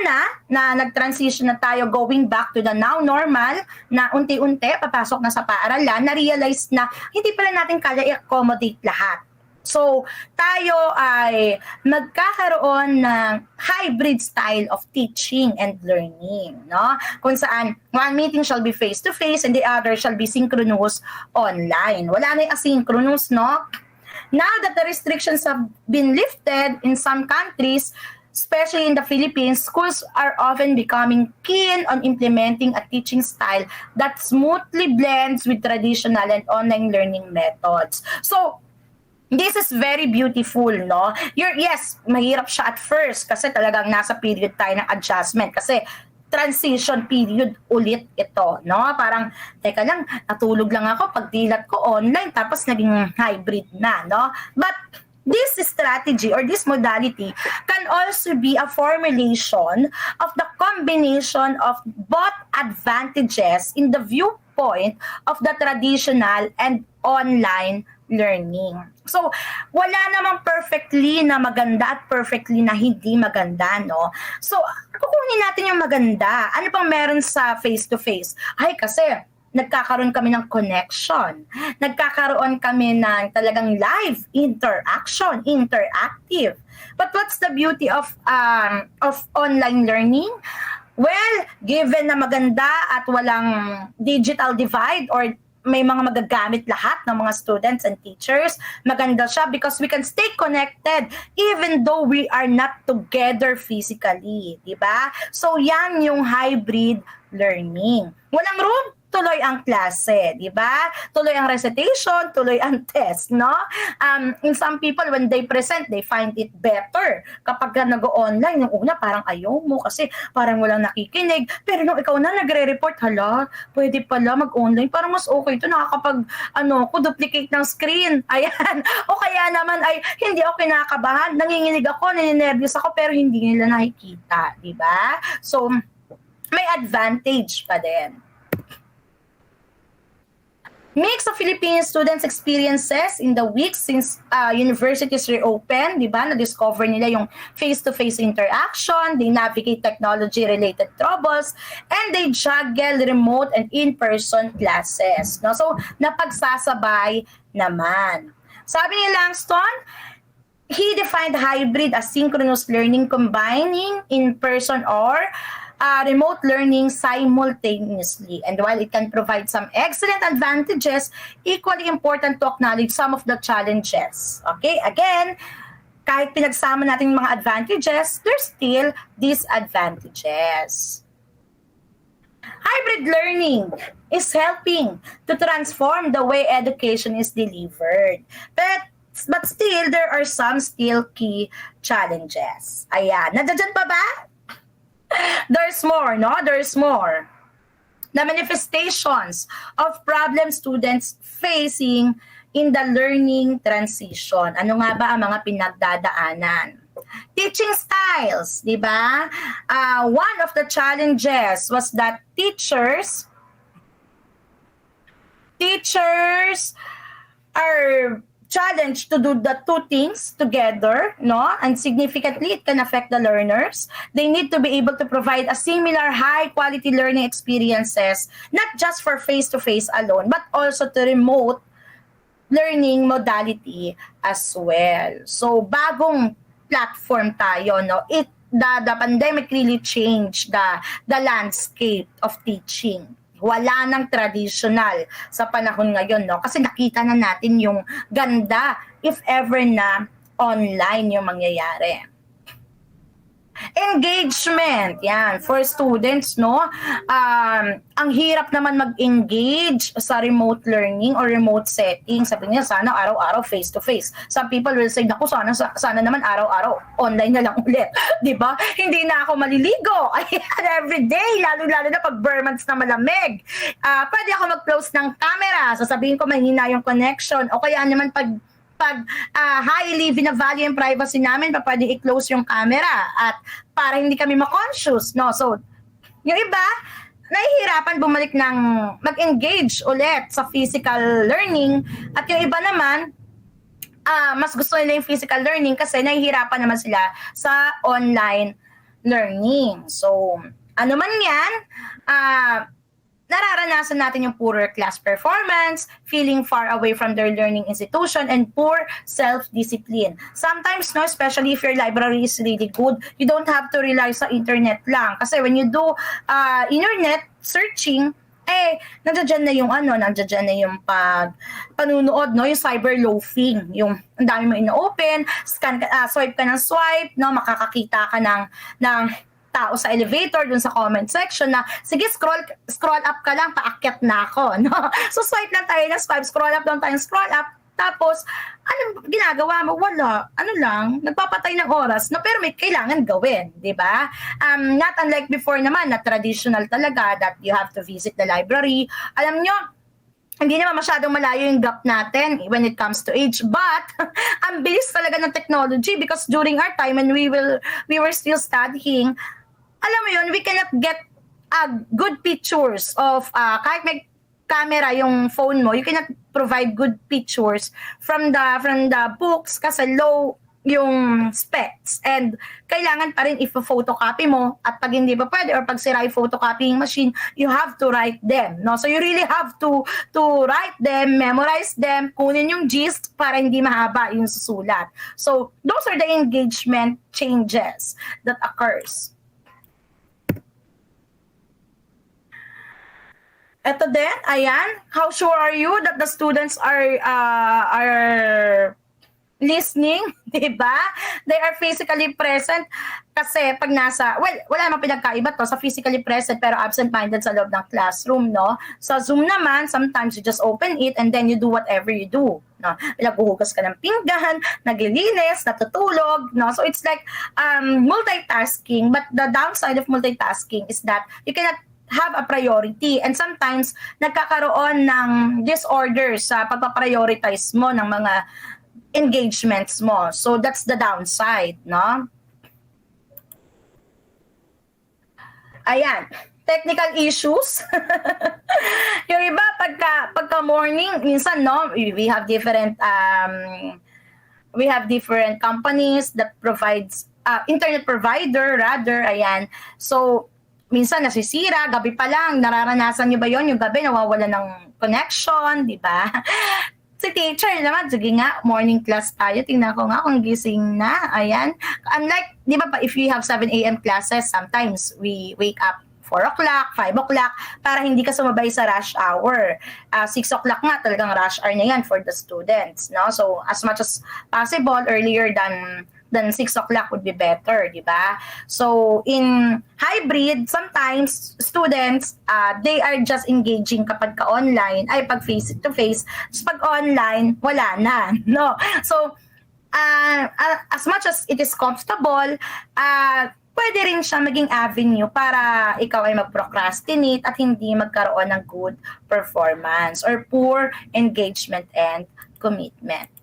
na nag-transition na tayo going back to the now normal, na unti-unti papasok na sa paaralan, na-realize na hindi pala natin kaya i-accommodate lahat. So, tayo ay magkakaroon ng hybrid style of teaching and learning, no? Kung saan one meeting shall be face-to-face and the other shall be synchronous online. Wala na yung asynchronous, no? Now that the restrictions have been lifted in some countries, especially in the Philippines, schools are often becoming keen on implementing a teaching style that smoothly blends with traditional and online learning methods. So, this is very beautiful, no? Yes, mahirap siya at first kasi talagang nasa period tayo ng adjustment kasi transition period ulit ito, no? Parang, teka lang, natulog lang ako, pagdilat ko online, tapos naging hybrid na, no? But this strategy or this modality can also be a formulation of the combination of both advantages in the viewpoint of the traditional and online learning. So, wala namang perfectly na maganda at perfectly na hindi maganda, no? So, kukunin natin yung maganda. Ano pang meron sa face-to-face? Ay, kasi nagkakaroon kami ng connection. Nagkakaroon kami ng talagang live interaction, interactive. But what's the beauty of online learning? Well, given na maganda at walang digital divide or may mga magagamit lahat ng mga students and teachers, maganda siya because we can stay connected even though we are not together physically, di ba? So yan yung hybrid learning. Walang room, tuloy ang klase, di ba? Tuloy ang recitation, tuloy ang test, no? In some people, when they present, they find it better. Kapag nag-online, yung una, parang ayaw mo kasi parang walang nakikinig. Pero nung ikaw na nagre-report, hala, pwede pala mag-online. Parang mas okay ito, nakakapag, duplicate ng screen. Ayan. O kaya naman ay, hindi ako kinakabahan. Nanginginig ako, nininervyos ako, pero hindi nila nakikita, di ba? So, may advantage pa din. Mix of Philippine students' experiences in the weeks since universities reopened, di ba? Na-discover nila yung face-to-face interaction, they navigate technology-related troubles, and they juggle remote and in-person classes. No? So, napagsasabay naman. Sabi ni Langston, he defined hybrid as synchronous learning combining in-person or remote learning simultaneously. And while it can provide some excellent advantages, equally important to acknowledge some of the challenges. Okay? Again, kahit pinagsama natin yung mga advantages, there's still disadvantages. Hybrid learning is helping to transform the way education is delivered. But still, there are some still key challenges. Ayan. Nandiyan pa ba? There's more, no? There's more. The manifestations of problem students facing in the learning transition. Ano nga ba ang mga pinagdadaanan? Teaching styles, di ba? One of the challenges was that teachers are challenged to do the two things together, no? And significantly, it can affect the learners. They need to be able to provide a similar high-quality learning experiences, not just for face-to-face alone, but also to remote learning modality as well. So, bagong platform tayo, no? The pandemic really changed the landscape of teaching. Wala nang traditional sa panahon ngayon, no? Kasi nakita na natin yung ganda if ever na online yung mangyayari. Engagement, yan, for students, no? Ang hirap naman mag-engage sa remote learning or remote setting. Sabi niya, sana araw-araw face-to-face. Some people will say, naku, sana naman araw-araw online na lang ulit. Di ba? Hindi na ako maliligo. Ayan, everyday, lalo-lalo na pag bare months na malamig. Pwede ako mag-close ng camera. Sasabihin ko, mahina yung connection. O kaya naman pag highly binavalue yung privacy namin, pwede i-close yung camera at para hindi kami ma-conscious, no? So, yung iba, nahihirapan bumalik ng mag-engage ulit sa physical learning at yung iba naman, mas gusto nila yung physical learning kasi nahihirapan naman sila sa online learning. So, ano man yan, nararanasan natin yung poorer class performance, feeling far away from their learning institution, and poor self-discipline. Sometimes, no, especially if your library is really good, you don't have to rely sa internet lang. Kasi when you do internet searching, nandiyan na yung panunood, no, yung cyber loafing, yung ang dami mo ino-open, swipe ka ng swipe, no, makakakita ka ng tao sa elevator, dun sa comment section na, sige, scroll up ka lang, paakyat na ako, no? So, swipe lang tayo ng swipe, scroll up lang tayo, scroll up, tapos, ano ginagawa mo? Wala. Ano lang, nagpapatay ng oras, no? Pero may kailangan gawin, di ba? Not unlike before naman, na traditional talaga, that you have to visit the library. Alam nyo, hindi naman masyadong malayo yung gap natin when it comes to age, but ang bilis talaga ng technology because during our time when we were still studying, alam mo yun, we cannot get good pictures of, kahit may camera yung phone mo, you cannot provide good pictures from the books kasi low yung specs. And kailangan pa rin if-photocopy mo at pag hindi pa pwede or pag sira yung photocopying machine, you have to write them. No? So you really have to write them, memorize them, kunin yung gist para hindi mahaba yung susulat. So those are the engagement changes that occurs. Ito din, ayan. How sure are you that the students are listening, diba? They are physically present kasi pag wala namang pinagkaiba to sa physically present pero absent-minded sa loob ng classroom, no? Sa Zoom naman, sometimes you just open it and then you do whatever you do, no? Naghuhugas ka ng pinggan, naglilinis, natutulog, no? So it's like multitasking, but the downside of multitasking is that you cannot have a priority and sometimes nagkakaroon ng disorders sa pagpaprioritize mo ng mga engagements mo. So that's the downside, no? Ayan, technical issues. Yung iba pagka morning, minsan no, we have different companies that provides internet provider rather, ayan. So minsan nasisira, gabi pa lang, nararanasan niyo ba yon? Yung gabi nawawala ng connection, di ba? Si teacher naman, sige nga, morning class tayo, tingnan ko nga kung gising na, ayan. Unlike, di ba if we have 7 a.m. classes, sometimes we wake up 4 o'clock, 5 o'clock, para hindi ka sumabay sa rush hour. 6 o'clock nga, talagang rush hour na yan for the students, no? So, as much as possible, earlier than 6 o'clock would be better, di ba? So, in hybrid, sometimes students, they are just engaging kapag ka-online, pag face-to-face, pag online, wala na, no? So, as much as it is comfortable, pwede rin siya maging avenue para ikaw ay mag-procrastinate at hindi magkaroon ng good performance or poor engagement and commitment.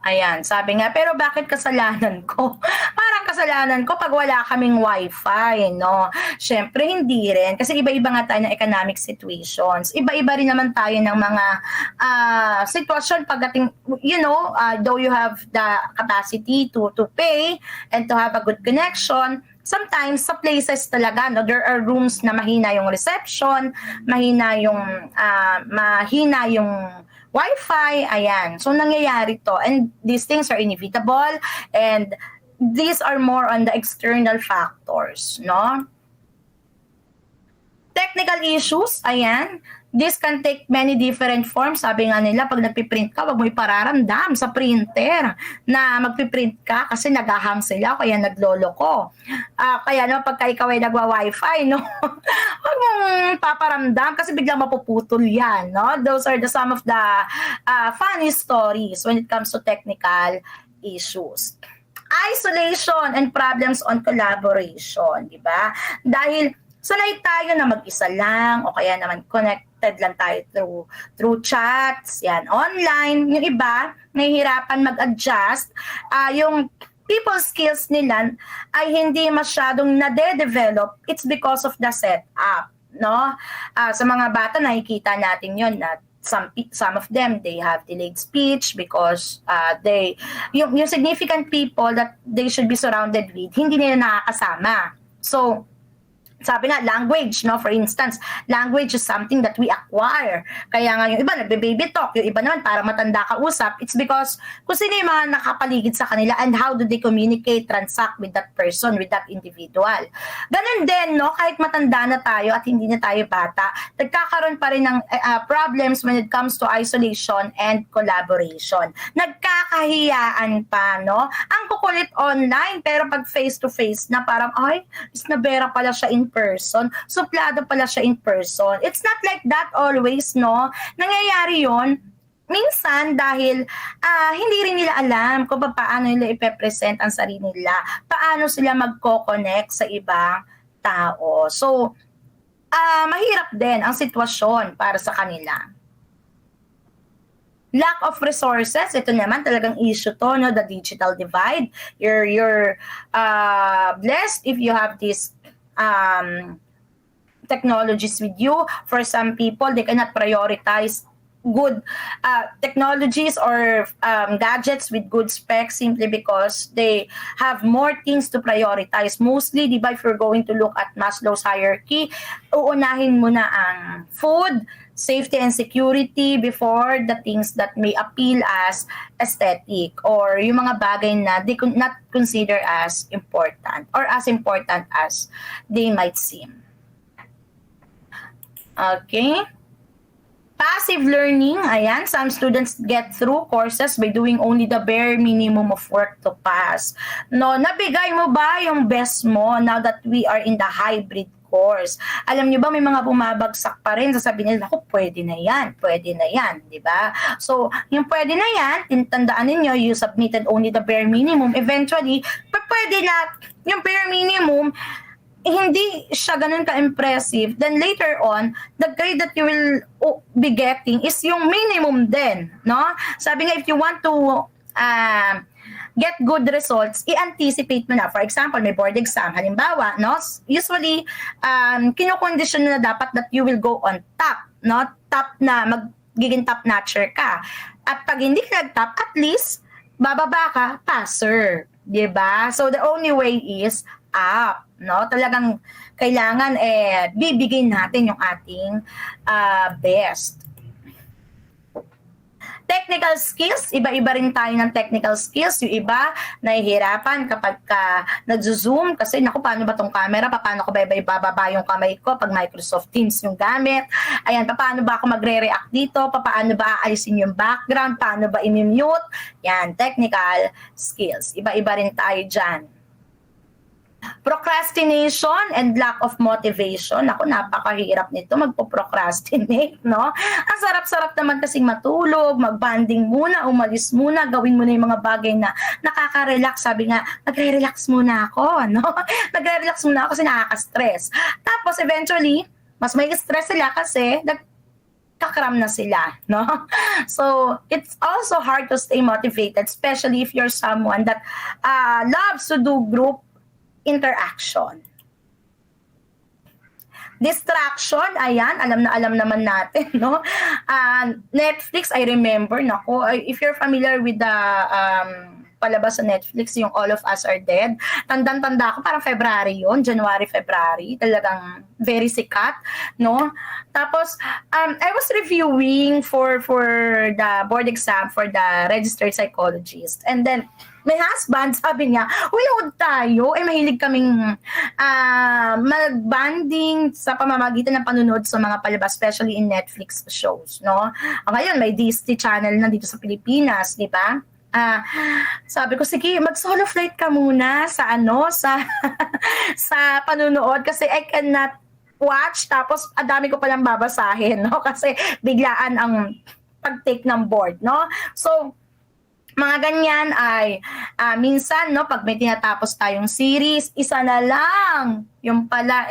Ayan, sabi nga, pero bakit kasalanan ko? Parang kasalanan ko pag wala kaming wifi, no? Siyempre, hindi rin. Kasi iba-iba nga tayo ng economic situations. Iba-iba rin naman tayo ng mga sitwasyon pagdating, though you have the capacity to pay and to have a good connection, sometimes sa places talaga, no, there are rooms na mahina yung reception, mahina yung Wi-Fi, ayan. So, nangyayari to. And these things are inevitable and these are more on the external factors, no? Technical issues, ayan. This can take many different forms. Sabi nga nila, pag nagpiprint ka, wag mo ipararamdam sa printer na magpiprint ka kasi naghahang sila, kaya nagloloko. Kaya no, pagka ikaw ay nagwa-wifi, no, wag mong paparamdam kasi biglang mapuputol yan. No? Those are some of the funny stories when it comes to technical issues. Isolation and problems on collaboration, di ba? Dahil sanay tayo na mag-isa lang o kaya naman connected lang tayo through chats, yan, online. Yung iba, nahihirapan mag-adjust. Yung people skills nila ay hindi masyadong nade-develop. It's because of the setup, no? Sa mga bata, nakikita natin yun na some of them, they have delayed speech because yung significant people that they should be surrounded with, hindi nila nakakasama. So, sabi nga, language, no? For instance, language is something that we acquire. Kaya nga yung iba, nagbe-baby talk. Yung iba naman, para matanda ka usap. It's because kung sino yung mga nakapaligid sa kanila and how do they communicate, transact with that person, with that individual. Ganun din, no? Kahit matanda na tayo at hindi na tayo bata, nagkakaroon pa rin ng problems when it comes to isolation and collaboration. Nagkakahiyaan pa, no? Ang kukulit online, pero pag face-to-face na parang, ay, isnabera pala siya in person, suplado pala siya in person. It's not like that always, no? Nangyayari yon minsan dahil hindi rin nila alam kung paano nila ipepresent ang sarili nila, paano sila magko-connect sa ibang tao. So, mahirap din ang sitwasyon para sa kanila. Lack of resources, ito naman talagang issue to, no? The digital divide. You're blessed if you have this technologies with you. For some people, they cannot prioritize good technologies or gadgets with good specs simply because they have more things to prioritize. Mostly, di ba, if you're going to look at Maslow's hierarchy, uunahin mo na ang food, safety and security before the things that may appeal as aesthetic or yung mga bagay na they could not consider as important or as important as they might seem. Okay. Passive learning, ayan, some students get through courses by doing only the bare minimum of work to pass. No, nabigay mo ba yung best mo now that we are in the hybrid course? Alam niyo ba, may mga bumabagsak pa rin, sasabihin nila, ako, pwede na yan, di ba? So, yung pwede na yan, tandaan ninyo, you submitted only the bare minimum. Eventually, pwede na, yung bare minimum, hindi siya ganun ka-impressive, then later on, the grade that you will be getting is yung minimum din, no? Sabi nga, if you want to get good results, i-anticipate mo na. For example, may board exam, halimbawa, no? Usually, kinokondisyon na dapat that you will go on top, no? Top na, magiging top notcher ka. At pag hindi ka nag-top, at least, bababa ka, passer. Diba? So, the only way is up. No, talagang kailangan bibigyan natin yung ating best. Technical skills, iba-iba rin tayo ng technical skills. Yung iba, nahihirapan kapag nag-zoom kasi naku, paano ba tong camera? Paano ko ba ibababa yung kamay ko pag Microsoft Teams yung gamit? Ayan, paano ba ako magre-react dito? Paano ba aalisin yung background? Paano ba i-mute? Yan, technical skills. Iba-iba rin tayo dyan. Procrastination and lack of motivation. Ako, napakahirap nito magpo-procrastinate, no? Ang sarap-sarap naman kasing matulog, mag-banding muna, umalis muna, gawin mo na yung mga bagay na nakaka-relax. Sabi nga, nagre-relax muna ako, no? Nagre-relax muna ako kasi nakaka-stress. Tapos eventually, mas may stress sila kasi kakram na sila, no? So, it's also hard to stay motivated, especially if you're someone that loves to do group interaction. Distraction, ayan, alam naman natin, no? Netflix, I remember, nako, if you're familiar with the palabas sa Netflix, yung All of Us Are Dead, tandang-tanda ako, parang February yun, January, February, talagang very sikat, no? Tapos, I was reviewing for the board exam for the registered psychologist, and then, may husband, sabi niya, unood tayo. Mahilig kaming mag-banding sa pamamagitan ng panunood sa mga palabas, especially in Netflix shows, no? Ngayon, may Disney Channel na dito sa Pilipinas, di ba? Sabi ko, sige, mag-solo flight ka muna sa sa panunood kasi I cannot watch tapos dami ko palang babasahin, no? Kasi biglaan ang pag-take ng board, no? So, mga ganyan ay minsan, no, pag may tinatapos tayong series, isa na lang. Yung pala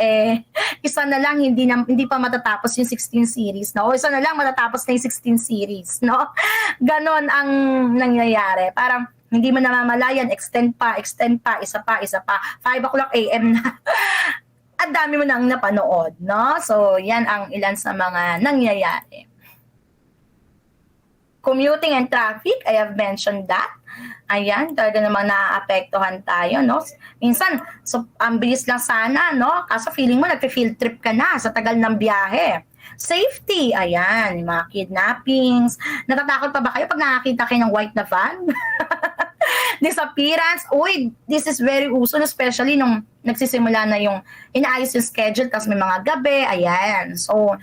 isa na lang hindi pa matatapos yung 16 series, no? O isa na lang matatapos na yung 16 series, no? Ganon ang nangyayari. Parang hindi mo namamalayan, extend pa, isa pa. 5 o'clock AM na. At dami mo nang napanood, no? So, yan ang ilan sa mga nangyayari. Commuting and traffic, I have mentioned that. Ayan, talaga namang naaapektuhan tayo, no? Minsan, so, ang bilis lang sana, no? Kaso feeling mo, nag-field trip ka na sa tagal ng biyahe. Safety, ayan, mga kidnappings. Natatakot pa ba kayo pag nakakita kayo ng white na van? Disappearance, this is very uso, especially nung nagsisimula na yung inaayos yung schedule, tapos may mga gabi, ayan. So,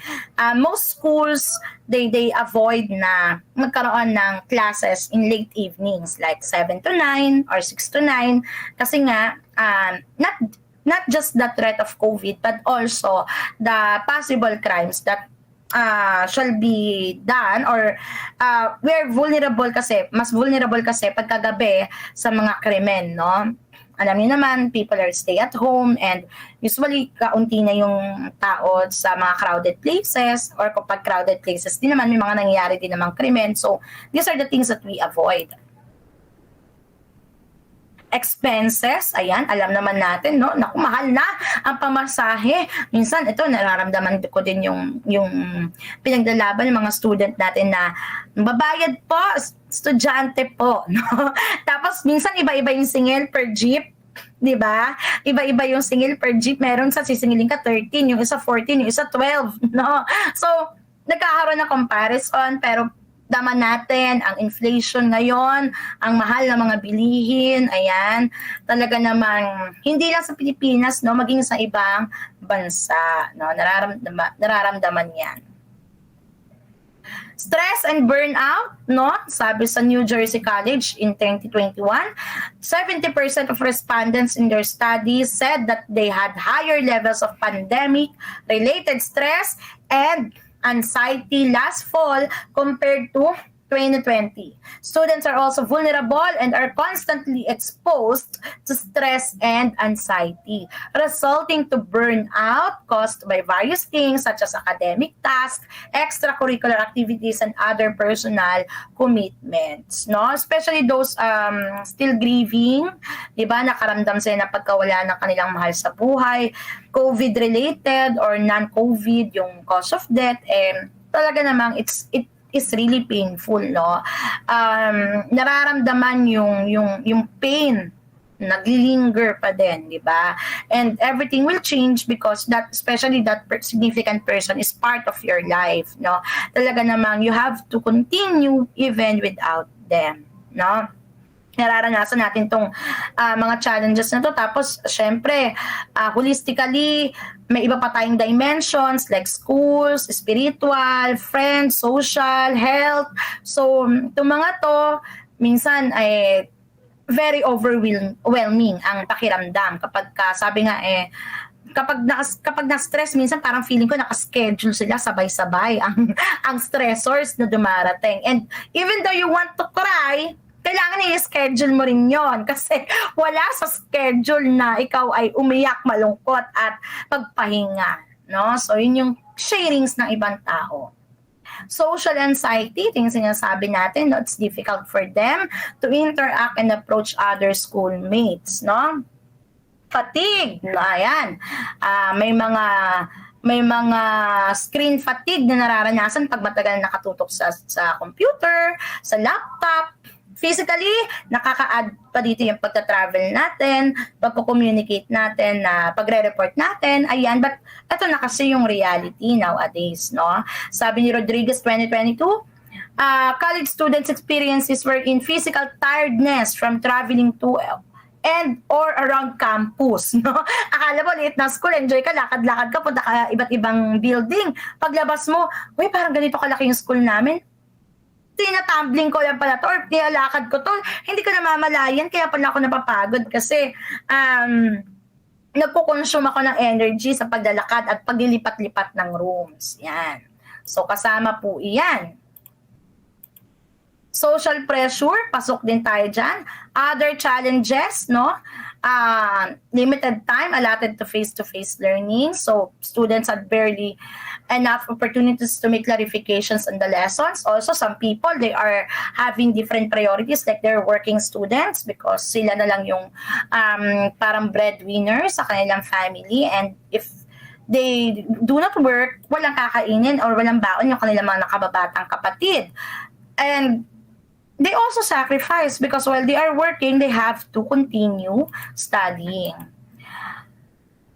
most schools, they avoid na magkaroon ng classes in late evenings, like 7 to 9 or 6 to 9, kasi nga, not just the threat of COVID, but also the possible crimes that shall be done or we're vulnerable kasi, mas vulnerable kasi pagkagabi sa mga krimen, no? Alam niyo naman, people are stay at home and usually kaunti na yung tao sa mga crowded places or kapag crowded places din naman may mga nangyayari din namang krimen. So, these are the things that we avoid. Expenses, ayan, alam naman natin, no? Naku, mahal na ang pamasahe. Minsan, ito, nararamdaman ko din yung pinaglalaban ng mga student natin na babayad po, estudyante po, no? Tapos, minsan, iba-iba yung singil per jeep, di ba? Iba-iba yung singil per jeep. Meron sa sisingilin ka 13, yung isa 14, yung isa 12, no? So, nagkakaroon ng comparison, pero daman natin ang inflation ngayon, ang mahal na mga bilihin, ayan, talaga namang hindi lang sa Pilipinas, no, maging sa ibang bansa, no, nararamdaman yan. Stress and burnout, no, sabi sa New Jersey College in 2021, 70% of respondents in their studies said that they had higher levels of pandemic-related stress and anxiety last fall compared to 2020. Students are also vulnerable and are constantly exposed to stress and anxiety, resulting to burnout caused by various things such as academic tasks, extracurricular activities, and other personal commitments. No, especially those still grieving, di ba? Nakaramdam sila na pagkawala ng kanilang mahal sa buhay, COVID-related or non-COVID yung cause of death, and talaga namang it is really painful, no? Nararamdaman yung pain, naglilinger pa din, di ba? And everything will change because especially that significant person is part of your life, no? Talaga namang you have to continue even without them, no? Nararanasan natin tong mga challenges na to. Tapos, syempre, holistically, may iba pa tayong dimensions like schools, spiritual, friends, social, health. So, itong mga to, minsan ay very overwhelming ang pakiramdam. Kapag sabi nga kapag na-stress, minsan parang feeling ko naka-schedule sila sabay-sabay ang stressors na dumarating. And even though you want to cry, kailangan i-schedule mo rin yon kasi wala sa schedule na ikaw ay umiyak, malungkot at pagpahinga, no? So, yun yung sharings ng ibang tao. Social anxiety, ito yung sinasabi natin, no? It's difficult for them to interact and approach other schoolmates, no? Fatigue, no? Ayan. May mga screen fatigue na nararanasan pag matagal nakatutok sa computer, sa laptop. Physically, nakaka-add pa dito yung pagta-travel natin, pagko-communicate natin, pagre-report natin, ayan. But ito na kasi yung reality nowadays, no? Sabi ni Rodriguez 2022, college students experiences were in physical tiredness from traveling to and or around campus, no? Akala mo, liit na school, enjoy ka, lakad-lakad ka, punta ka iba't ibang building. Paglabas mo, uy, parang ganito kalaki yung school namin. Tinatumbling ko lang pala to, or nilalakad ko to. Hindi ko namamalayan, kaya pala ako napapagod kasi nagkukonsume ako ng energy sa paglalakad at paglilipat-lipat ng rooms. Yan. So, kasama po iyan. Social pressure, pasok din tayo dyan. Other challenges, no? Limited time allotted to face-to-face learning. So, students had barely enough opportunities to make clarifications on the lessons. Also, some people, they are having different priorities, like they're working students because sila na lang yung parang breadwinner sa kanilang family. And if they do not work, walang kakainin or walang baon yung kanilang mga nakababatang kapatid. And they also sacrifice because while they are working, they have to continue studying.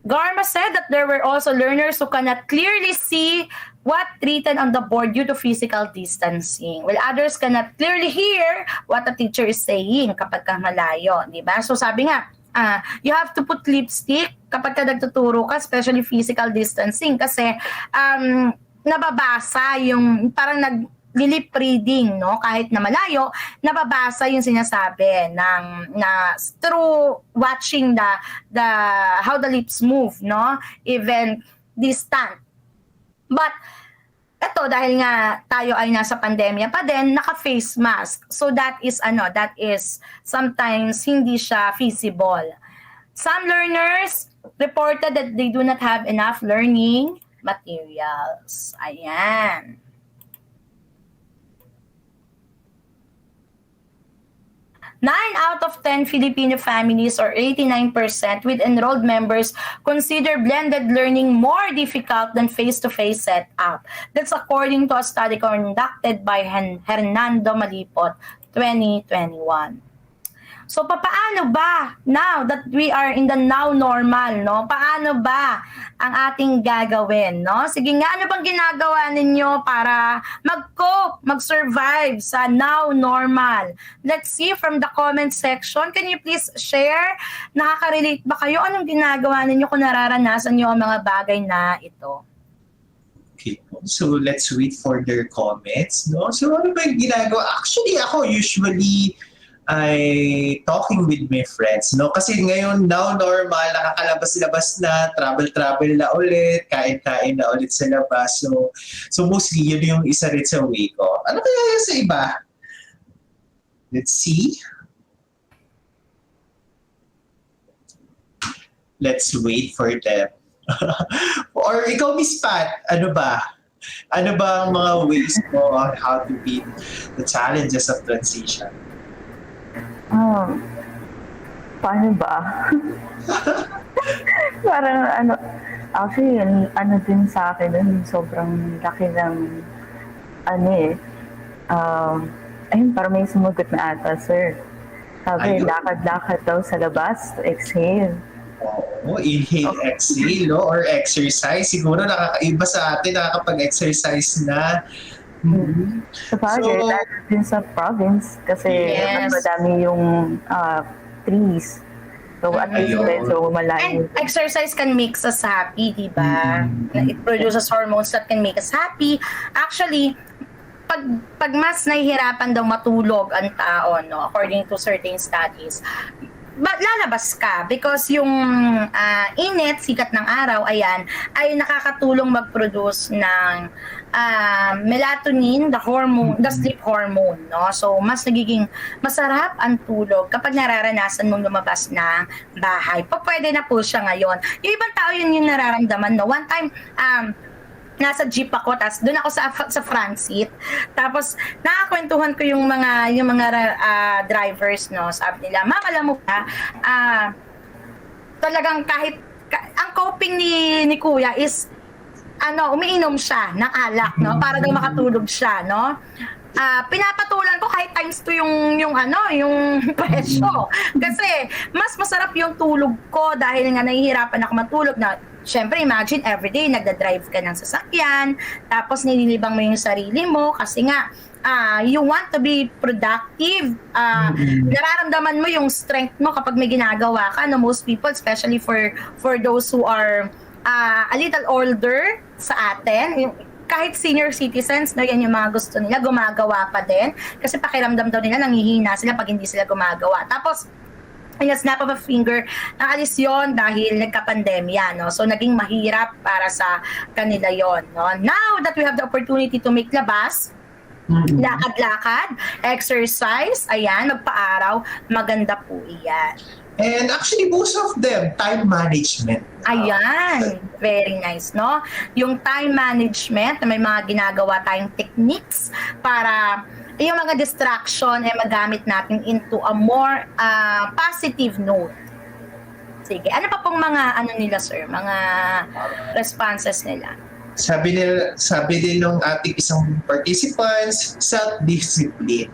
Garma said that there were also learners who cannot clearly see what written on the board due to physical distancing, while others cannot clearly hear what the teacher is saying kapag ka malayo, di ba? So sabi nga, you have to put lipstick kapag ka nagtuturo ka, especially physical distancing, kasi nababasa yung parang lip reading, no? Kahit na malayo, nababasa yung sinasabi through watching the how the lips move, no? Even distant. But eto, dahil nga tayo ay nasa pandemya pa din, naka-face mask. So that is sometimes hindi siya feasible. Some learners reported that they do not have enough learning materials. Ayan. 9 out of 10 Filipino families, or 89% with enrolled members, consider blended learning more difficult than face-to-face setup. That's according to a study conducted by Hernando Malipot, 2021. So, paano ba, now that we are in the now normal, no? Paano ba ang ating gagawin, no? Sige nga, ano bang ginagawa ninyo para mag-cope, mag-survive sa now normal? Let's see from the comment section. Can you please share? Nakaka-relate ba kayo? Anong ginagawa ninyo kung nararanasan nyo ang mga bagay na ito? Okay, so let's wait for their comments, no? So, ano ba yung ginagawa? Actually, ako usually ay talking with my friends, no? Kasi ngayon, now normal, nakakalabas-labas na, travel na ulit, kain-kain na ulit sa labas. So mostly, yun yung isa rin sa way ko. Ano kaya sa iba? Let's see. Let's wait for them. Or ikaw, Miss Pat, ano ba? Ano ba ang mga ways mo on how to beat the challenges of transition? Paano ba? Parang actually, din sa akin, sobrang laki ng, ayun, parang may sumugot na ata, sir. Sabi, lakad-lakad daw sa labas to exhale. Oh, inhale, exhale, no? Or exercise. Siguro nakakaiba sa atin, nakakapag-exercise na. Mm-hmm. So, lalo din sa province kasi mas madami yung trees. So, at least medyo malayo. And exercise can make us happy, di ba? It produces hormones that can make us happy. Actually, pag mas nahihirapan daw matulog ang tao, no, according to certain studies, lalabas ka because yung init, sikat ng araw, ayan, ay nakakatulong mag-produce ng melatonin, the sleep hormone, no? So, mas nagiging masarap ang tulog kapag nararanasan mong lumabas ng bahay. Pwede na po siya ngayon. Yung ibang tao yun yung nararamdaman, no? One time, nasa jeep ako, tapos doon ako sa front seat. Tapos nakakwentuhan ko yung mga drivers, no. Sabi nila, "Ma'am, alam mo ba, talagang kahit ang coping ni Kuya is umiinom siya ng alak, no, para daw makatulog siya, no. Pinapatulan ko kahit times 2 yung presyo. Kasi mas masarap yung tulog ko dahil nga nahihirapan ako matulog na. Siyempre, imagine everyday nagda-drive ka ng sasakyan, tapos nililibang mo yung sarili mo kasi nga you want to be productive, nararamdaman mo yung strength mo kapag may ginagawa ka, no? Most people, especially for those who are a little older sa atin, kahit senior citizens, no, yan yung mga gusto nila, gumagawa pa din. Kasi pakiramdam daw nila, nanghihina sila pag hindi sila gumagawa. Tapos, in a snap of a finger, naalis yon dahil nagka-pandemya, no? So, naging mahirap para sa kanila yon, no? Now that we have the opportunity to make labas, lakad-lakad, exercise, ayan, magpa-araw, maganda po iyan. And actually, most of them, time management. Ayan, very nice, no? Yung time management, may mga ginagawa tayong techniques para yung mga distraction ay magamit natin into a more positive note. Sige, ano pa pong mga ano nila, sir? Mga responses nila? Sabi din ng ating isang participants, self-discipline.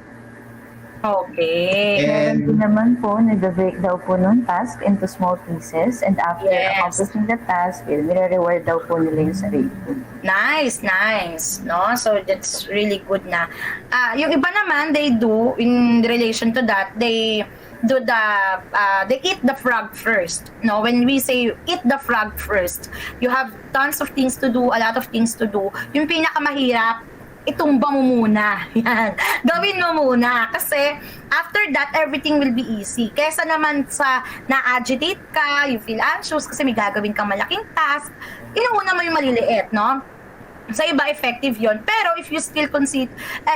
Okay. Meron din naman po, nag-break daw po ng task into small pieces and after accomplishing the task, nire-reward daw po nila yung sarili. Nice, no? So that's really good na. Yung iba naman, they do in relation to that, they do they eat the frog first. No, when we say eat the frog first, you have tons of things to do, a lot of things to do. Yung pinakamahirap, itumba mo muna. Yan. Gawin mo muna. Kasi after that, everything will be easy. Kesa naman sa na-agitate ka, you feel anxious kasi may gagawin kang malaking task, inuuna mo yung maliliit, no? Sa iba, effective yon. Pero if you still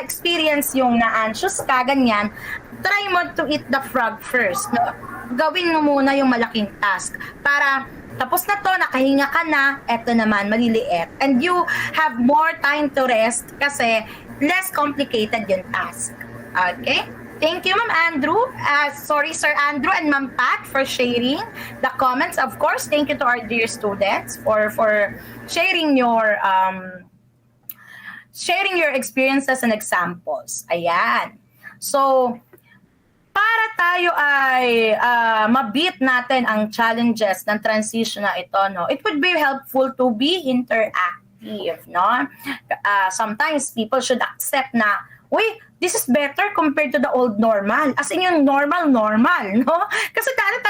experience yung na-anxious ka, ganyan, try mo to eat the frog first. No? Gawin mo muna yung malaking task para tapos na to, nakahinga ka na, eto naman, maliliit. And you have more time to rest kasi less complicated yung task. Okay? Thank you, Ma'am Andrew. Sorry, Sir Andrew and Ma'am Pat for sharing the comments. Of course, thank you to our dear students for sharing your experiences and examples. Ayan. So, para tayo ay ma-beat natin ang challenges ng transition na ito, no? It would be helpful to be interactive, no? Sometimes people should accept na, this is better compared to the old normal. As in yung normal, no? Kasi dati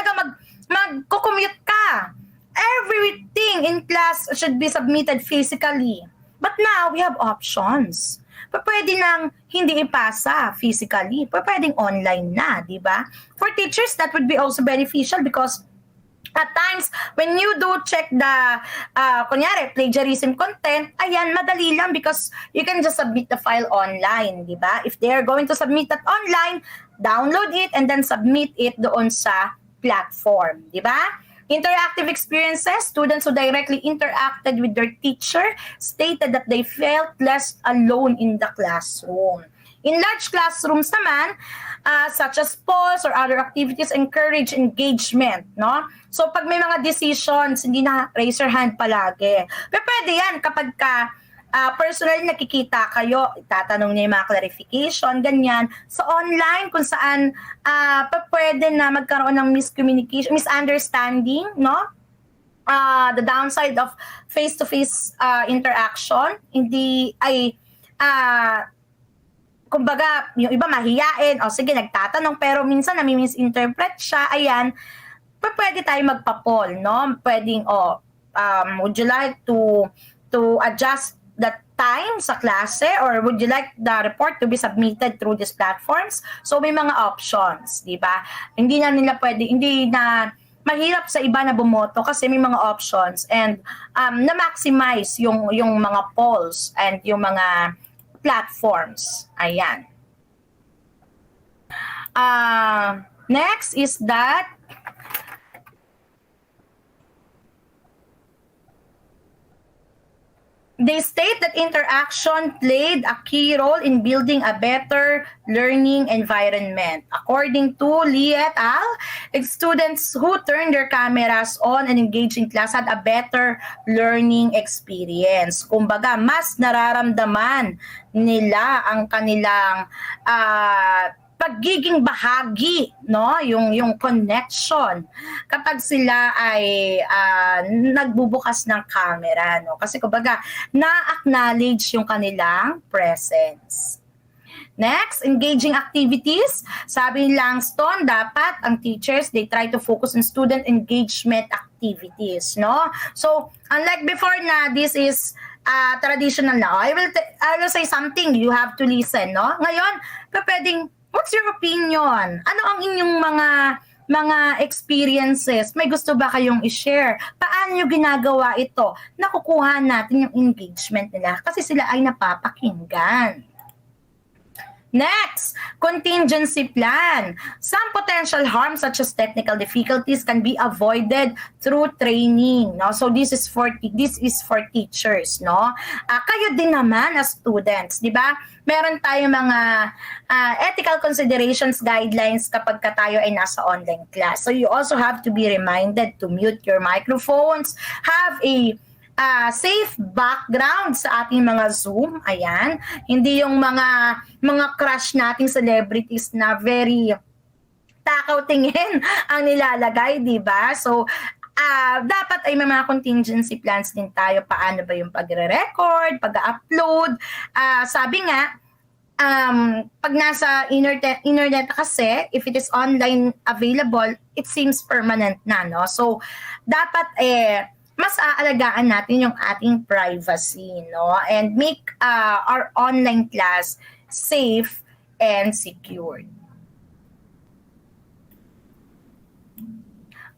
mag-commute ka. Everything in class should be submitted physically. But now, we have options. Pwede nang hindi ipasa physically. Pwedeng online na, di ba? For teachers, that would be also beneficial because at times, when you do check the, kunyari, plagiarism content, ayan, madali lang because you can just submit the file online, di ba? If they are going to submit that online, download it and then submit it doon sa platform, di ba? Interactive experiences, students who directly interacted with their teacher stated that they felt less alone in the classroom. In large classrooms naman, such as polls or other activities encourage engagement, no? So pag may mga decisions, hindi na raise your hand palagi. Pero pwede yan kapag personally nakikita kayo, tatanong niya yung mga clarification, ganyan. So online, kung saan pwede na magkaroon ng miscommunication, misunderstanding, no? The downside of face-to-face interaction, hindi ay, kumbaga, yung iba mahiyain, sige, nagtatanong, pero minsan nami-misinterpret siya, ayan, pwede tayo magpa-poll, no? Pwedeng, would you like to adjust that time sa klase or would you like the report to be submitted through these platforms? So may mga options, di ba? Hindi na mahirap sa iba na bumoto kasi may mga options and na-maximize yung mga polls and yung mga platforms. Ayan. Next is that they state that interaction played a key role in building a better learning environment. According to Lee et al., students who turned their cameras on and engaged in class had a better learning experience. Kumbaga, mas nararamdaman nila ang kanilang pagiging bahagi, no, yung connection kapag sila ay nagbubukas ng camera, no, kasi kumbaga na-acknowledge yung kanilang presence. Next, engaging activities. Sabi ni Langston, dapat ang teachers, they try to focus on student engagement activities, no? So, unlike before na this is traditional na, I will say something, you have to listen, no? Ngayon, pwedeng, what's your opinion? Ano ang inyong mga experiences? May gusto ba kayong i-share? Paano nyo ginagawa ito? Nakukuha natin yung engagement nila kasi sila ay napapakinggan. Next, contingency plan. Some potential harms such as technical difficulties can be avoided through training, no? So this is for teachers, no? Kayo din naman as students, 'di ba? Meron tayong mga ethical considerations guidelines kapag tayo ay nasa online class. So you also have to be reminded to mute your microphones, have a safe background sa ating mga Zoom. Ayan. Hindi yung mga crush nating celebrities na very takaw tingin ang nilalagay, di ba? So, dapat ay may mga contingency plans din tayo. Paano ba yung pagre-record, pag-upload? Sabi nga, pag nasa internet kasi, if it is online available, it seems permanent na, no? So, dapat mas aalagaan natin yung ating privacy, no? And make our online class safe and secured.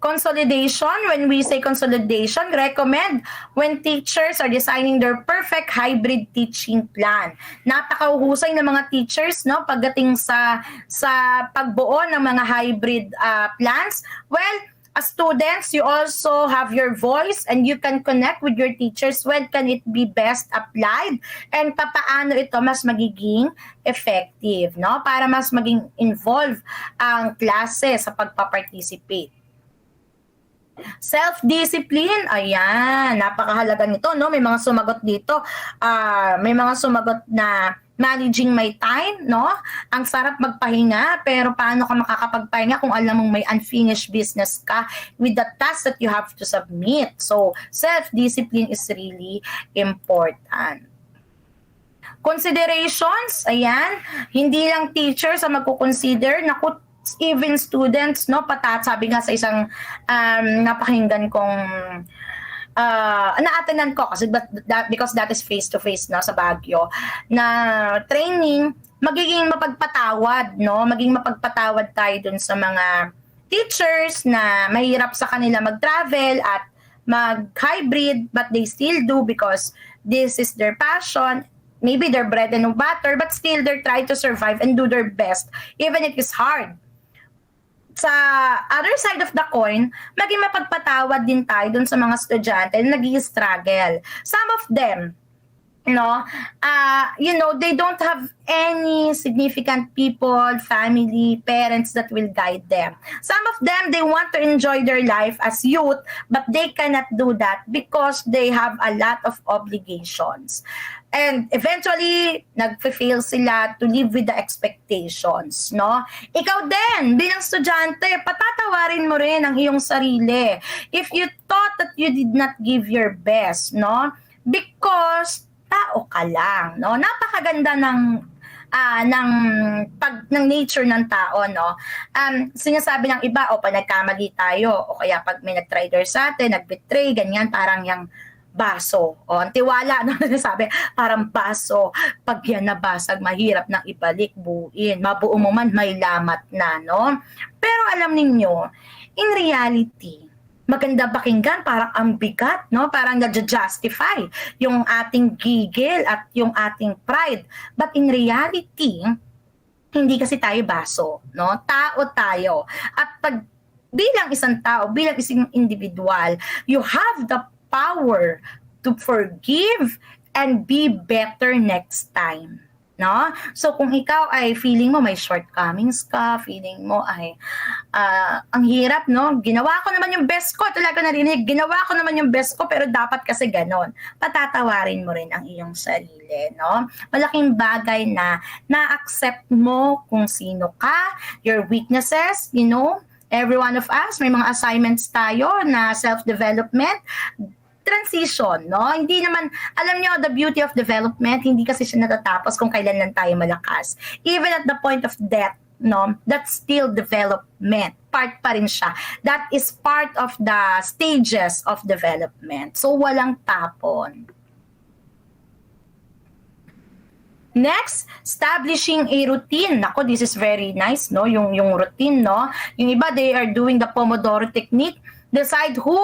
Consolidation, when we say consolidation, recommend when teachers are designing their perfect hybrid teaching plan. Napakahusay ng mga teachers, no, pagdating sa pagbuo ng mga hybrid plans. Well, as students, you also have your voice and you can connect with your teachers. When can it be best applied? And paano ito mas magiging effective, no? Para mas maging involved ang klase sa pagpa-participate. Self-discipline, ayan, napakahalaga nito, no? May mga sumagot dito. May mga sumagot na managing my time, no? Ang sarap magpahinga, pero paano ka makakapagpahinga kung alam mong may unfinished business ka with the task that you have to submit? So, self-discipline is really important. Considerations, ayan, hindi lang teachers ang magkukonsider, naku, even students, no? Sabi nga sa isang napakinggan kong na-attendan ko kasi because that is face-to-face, no, sa Baguio na training, magiging mapagpatawad, no? Maging mapagpatawad tayo dun sa mga teachers na mahirap sa kanila mag-travel at mag-hybrid, but they still do because this is their passion. Maybe their bread and butter, but still they're trying to survive and do their best even if it's hard. Sa other side of the coin, maging mapagpatawad din tayo dun sa mga estudyante na nag-i-struggle. Some of them, they don't have any significant people, family, parents that will guide them. Some of them, they want to enjoy their life as youth, but they cannot do that because they have a lot of obligations. And eventually, nag-fail sila to live with the expectations, no? Ikaw din, bilang estudyante, patatawarin mo rin ang iyong sarili. If you thought that you did not give your best, no? Because tao ka lang, no? Napakaganda ng nature ng tao, no? Sinasabi ng iba, pag nagkamali tayo, o kaya pag may nag-trader sa atin, nag-betray, ganyan, parang yung baso. Ang tiwala na sabi, parang baso. Pag yan nabasag, mahirap nang ibalik, buuin. Mabuo mo man, may lamat na, no? Pero alam ninyo, in reality, maganda pakinggan, parang ang bigat, no? Parang na-justify yung ating gigil at yung ating pride. But in reality, hindi kasi tayo baso, no? Tao tayo. At pag bilang isang tao, bilang isang individual, you have the power to forgive and be better next time, no? So kung ikaw ay feeling mo may shortcomings ka, feeling mo ay ang hirap, no? Ginawa ko naman yung best ko, talaga narinig, ginawa ko naman yung best ko, pero dapat kasi ganon. Patatawarin mo rin ang iyong sarili, no? Malaking bagay na na-accept mo kung sino ka, your weaknesses, you know? Every one of us, may mga assignments tayo na self-development. transition, no? Hindi naman, alam nyo, the beauty of development, hindi kasi siya natatapos kung kailan lang tayo malakas. Even at the point of death, no, that's still development. Part pa rin siya. That is part of the stages of development. So, walang tapon. Next, establishing a routine. Nako, this is very nice, no? Yung routine, no? Yung iba, they are doing the Pomodoro technique. Decide who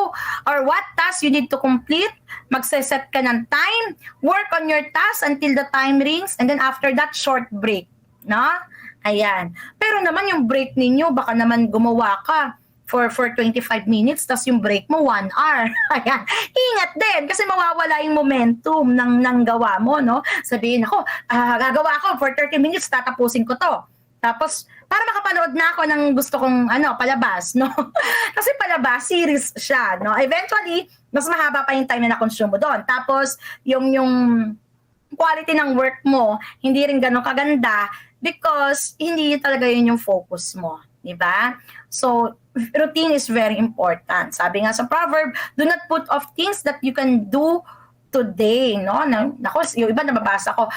or what task you need to complete. Magse-set ka ng time. Work on your task until the time rings. And then after that, short break. No? Ayan. Pero naman yung break ninyo, baka naman gumawa ka for 25 minutes, tas yung break mo 1 hour. Ayan. Ingat din kasi mawawala yung momentum ng gawa mo, no? Sabihin ako, gagawa ako for 30 minutes, tatapusin ko to. Tapos, para makapanood na ako ng gusto kong palabas, no? Kasi palabas, series siya, no? Eventually, mas mahaba pa yung time na na-consume mo doon. Tapos, yung quality ng work mo, hindi rin ganun kaganda because hindi talaga yun yung focus mo. Diba? So, routine is very important. Sabi nga sa proverb, do not put off things that you can do today, no? Nako, yung iba nababasa ko,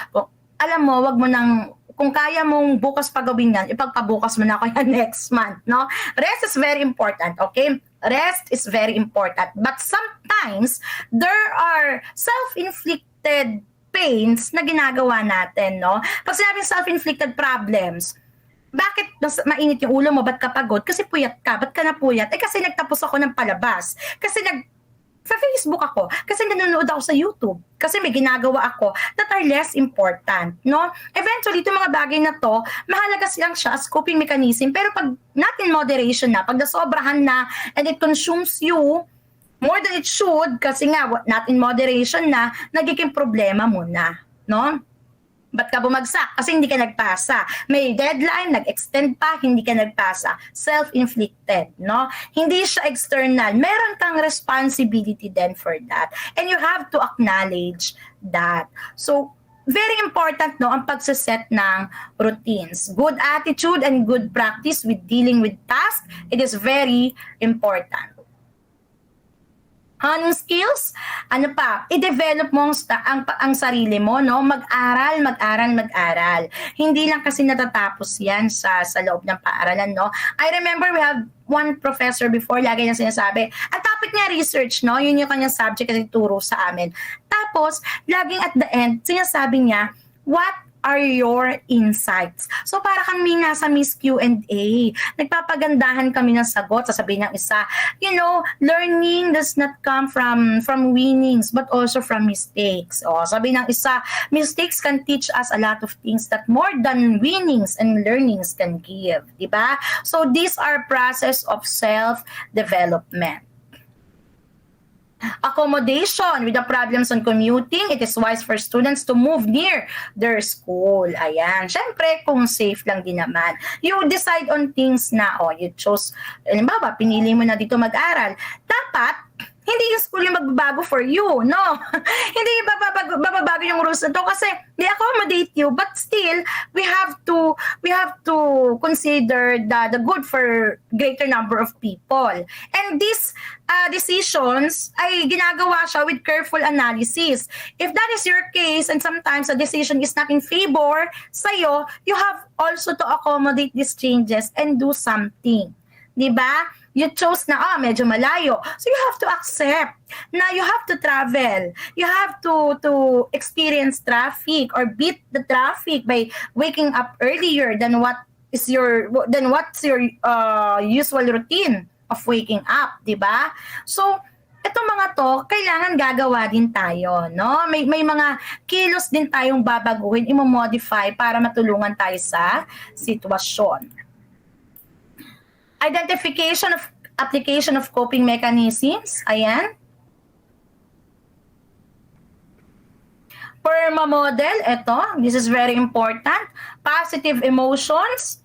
alam mo, wag mo nang, kung kaya mong bukas pa gawin yan, ipagpabukas mo na ako yan next month, no? Rest is very important, okay? Rest is very important. But sometimes, there are self-inflicted pains na ginagawa natin, no? Pag sinabing self-inflicted problems, bakit mainit yung ulo mo? Ba't ka pagod? Kasi puyat ka. Ba't ka napuyat? Kasi nagtapos ako ng palabas. Kasi sa Facebook ako. Kasi nanonood ako sa YouTube. Kasi may ginagawa ako that are less important. No? Eventually, itong mga bagay na to, mahalaga lang siya as coping mechanism. Pero pag not in moderation na, pag nasobrahan na, and it consumes you more than it should, kasi nga, not in moderation na, nagiging problema mo na. No? Ba't ka bumagsak? Kasi hindi ka nagpasa. May deadline, nag-extend pa, hindi ka nagpasa. Self-inflicted, no? Hindi siya external. Meron kang responsibility then for that. And you have to acknowledge that. So, very important, no, ang pagsaset ng routines. Good attitude and good practice with dealing with tasks, it is very important. Anong skills? Ano pa? I-develop mo ang sarili mo, no? Mag-aral. Hindi lang kasi natatapos yan sa loob ng paaralan, no? I remember we have one professor before, lagi niya sinasabi, ang topic niya research, no? Yun yung kanyang subject na ituro sa amin. Tapos, laging at the end, sinasabi niya, what are your insights? So para kami nasa Miss Q&A, nagpapagandahan kami ng sagot. Sasabihin ng isa, learning does not come from winnings but also from mistakes. O, sabi ng isa, mistakes can teach us a lot of things that more than winnings and learnings can give. Diba? So these are process of self-development. Accommodation with the problems on commuting, it is wise for students to move near their school. Ayan. Siyempre, kung safe lang din naman. You decide on things na, you chose, halimbawa, pinili mo na dito mag-aral. Dapat, hindi yung school yung magbabago for you, no? Hindi bababago yung rules na to kasi they accommodate you, but still we have to consider the good for greater number of people. And these decisions ay ginagawa siya with careful analysis. If that is your case and sometimes a decision is not in favor sa'yo, you have also to accommodate these changes and do something. Diba? You chose na, medyo malayo. So you have to accept na you have to travel. You have to experience traffic or beat the traffic by waking up earlier than what's your usual routine of waking up, di ba? So, itong mga to, kailangan gagawa din tayo, no? May mga kilos din tayong babaguhin, i-modify para matulungan tayo sa sitwasyon. Identification of application of coping mechanisms. Ayan. PERMA model. Ito. This is very important. Positive emotions,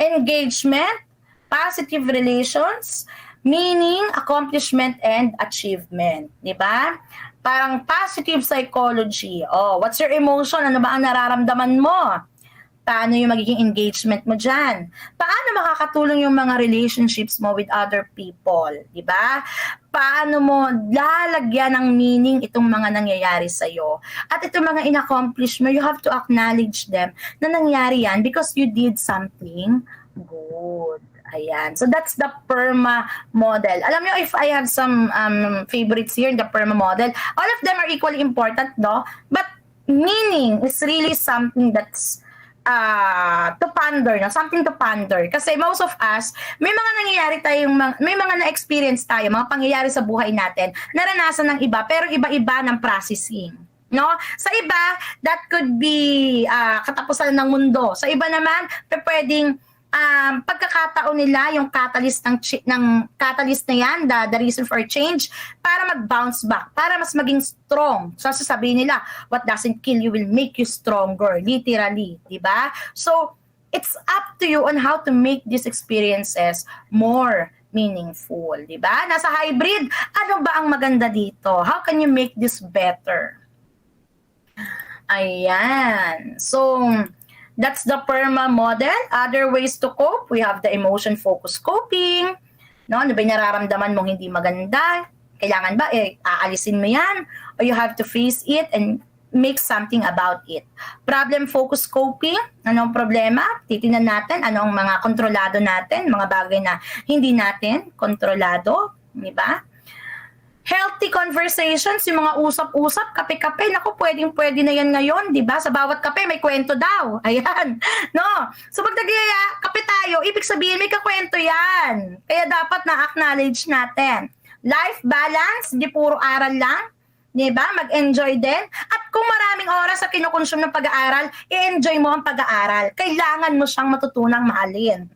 engagement, positive relations, meaning, accomplishment, and achievement. Diba? Parang positive psychology. What's your emotion? Ano ba ang nararamdaman mo? Paano yung magiging engagement mo dyan? Paano makakatulong yung mga relationships mo with other people? Diba? Paano mo lalagyan ng meaning itong mga nangyayari sa'yo? At itong mga in-accomplish mo, you have to acknowledge them na nangyari yan because you did something good. Ayan. So that's the PERMA model. Alam nyo, if I have some favorites here in the PERMA model, all of them are equally important, no? But meaning is really something that's to ponder, no? Something to ponder. Kasi most of us, may mga nangyayari tayong, may mga na-experience tayo, mga pangyayari sa buhay natin, naranasan ng iba, pero iba-iba ng processing. No? Sa iba, that could be katapusan ng mundo. Sa iba naman, pwedeng pagkakataon nila yung catalyst ng catalyst na yan, the reason for change, para mag-bounce back, para mas maging strong. So sasabihin nila, what doesn't kill you will make you stronger, literally, di ba? So it's up to you on how to make these experiences more meaningful, di ba? Nasa hybrid, ano ba ang maganda dito? How can you make this better? Ayan. So that's the PERMA model. Other ways to cope, we have the emotion-focused coping. No? Ano ba yung nararamdaman mong hindi maganda? Kailangan ba, aalisin mo yan? Or you have to face it and make something about it. Problem-focused coping, anong problema? Titingnan natin anong mga kontrolado natin, mga bagay na hindi natin kontrolado. Di ba? Healthy conversations, yung mga usap-usap, kape-kape, naku, pwedeng-pwede na yan ngayon, di ba? Sa bawat kape, may kwento daw. Ayan. No? So, pag nagyaya, kape tayo, ibig sabihin, may kakwento yan. Kaya dapat na-acknowledge natin. Life balance, hindi puro aral lang. Di ba? Mag-enjoy din. At kung maraming oras sa kinukonsume ng pag-aaral, i-enjoy mo ang pag-aaral. Kailangan mo siyang matutunang mahalin.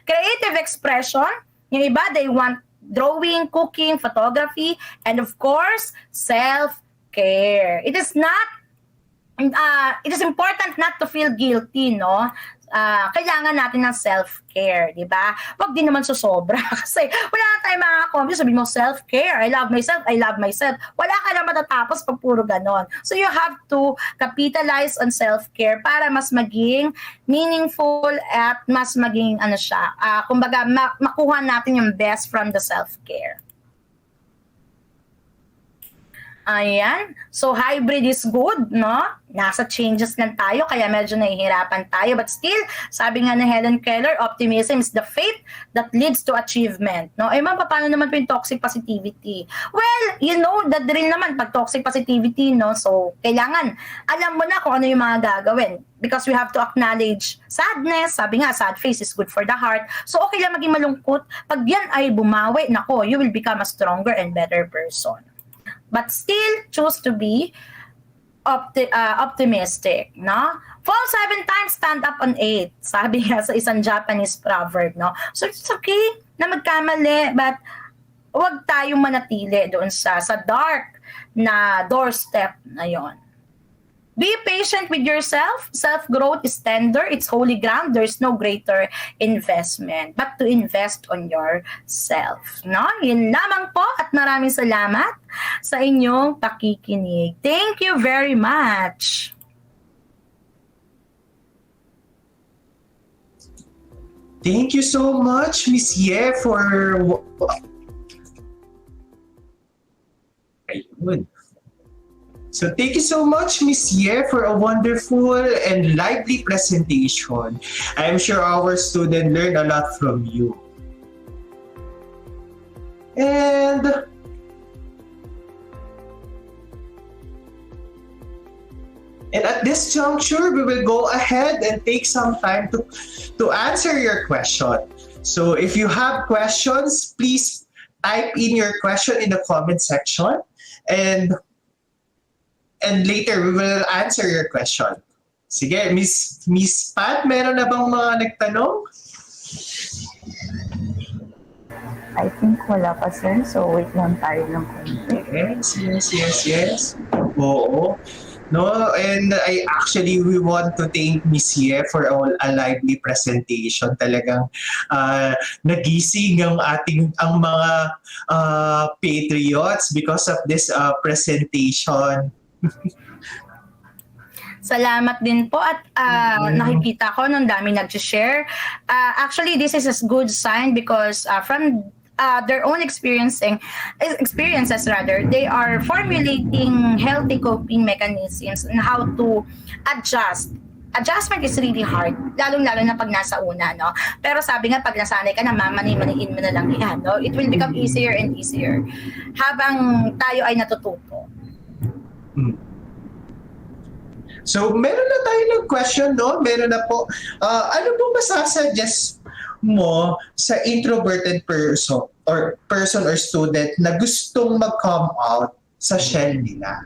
Creative expression, yung iba, they want drawing, cooking, photography, and of course, self-care. It is important not to feel guilty, no? Kailangan natin ng self-care, di ba? Huwag din naman susobra kasi wala na tayong makakakombi. Sabihin mo, self-care, I love myself. Wala ka na matatapos pag puro ganon. So you have to capitalize on self-care para mas maging meaningful at mas maging, kumbaga, makuha natin yung best from the self-care. Ayan. So, hybrid is good, no? Nasa changes lang tayo, kaya medyo nahihirapan tayo. But still, sabi nga ni Helen Keller, optimism is the faith that leads to achievement, no? Ma'am, paano naman po yung toxic positivity? Well, you know, the drill naman pag toxic positivity, no? So, kailangan, alam mo na kung ano yung mga gagawin. Because we have to acknowledge sadness. Sabi nga, sad face is good for the heart. So, okay lang maging malungkot. Pag yan ay bumawi, nako, you will become a stronger and better person. But still choose to be optimistic, no? Fall 7 times, stand up on 8. Sabi nga sa isang Japanese proverb, no? So it's okay na magkamali, but huwag tayong manatili doon sa dark na doorstep na yon. Be patient with yourself. Self-growth is tender. It's holy ground. There's no greater investment but to invest on yourself. No? Yun lamang po at maraming salamat sa inyong pakikinig. Thank you very much. Thank you so much, Miss Ye, for... Ayun. So thank you so much, Miss Ye, for a wonderful and lively presentation. I'm sure our students learned a lot from you. And at this juncture, we will go ahead and take some time to answer your question. So if you have questions, please type in your question in the comment section. And later, we will answer your question. Sige, Miss Pat, meron na bang mga nagtanong? I think wala pa, sir. So, wait lang tayo ng konti. Yes. Oo. No, and we want to thank Miss Ye for a lively presentation. Talagang nagising ang mga patriots because of this presentation. Salamat din po at nakikita ko nung dami nag-share. Actually, this is a good sign because from their own experiences rather, they are formulating healthy coping mechanisms and how to adjust. Adjustment is really hard, lalong-lalo na pag nasa una, no? Pero sabi nga, pag nasanay ka na, mamani-maniin mo na lang yan, no? It will become easier and easier habang tayo ay natututo. So, meron na tayo ng question, no? Meron na po. Ano po masasuggest mo sa introverted person or student na gustong mag-come out sa shell nila?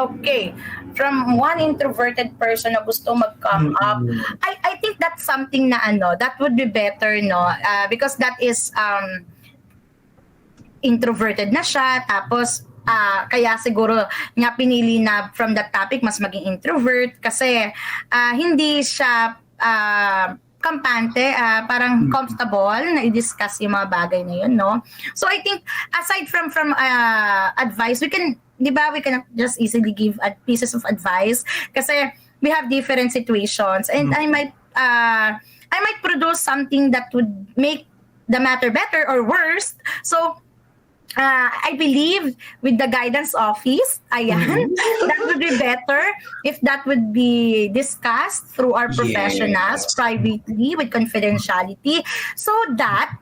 Okay. From one introverted person na gusto mag-come up, I think that's something na that would be better, no? Because that is introverted na siya, tapos kaya siguro nga pinili na from that topic mas maging introvert kasi hindi siya kampante, parang comfortable na i-discuss yung mga bagay na yun, no? So I think aside from advice, we can just easily give pieces of advice kasi we have different situations and I might produce something that would make the matter better or worse. So I believe with the guidance office, that would be better if that would be discussed through our professionals privately with confidentiality so that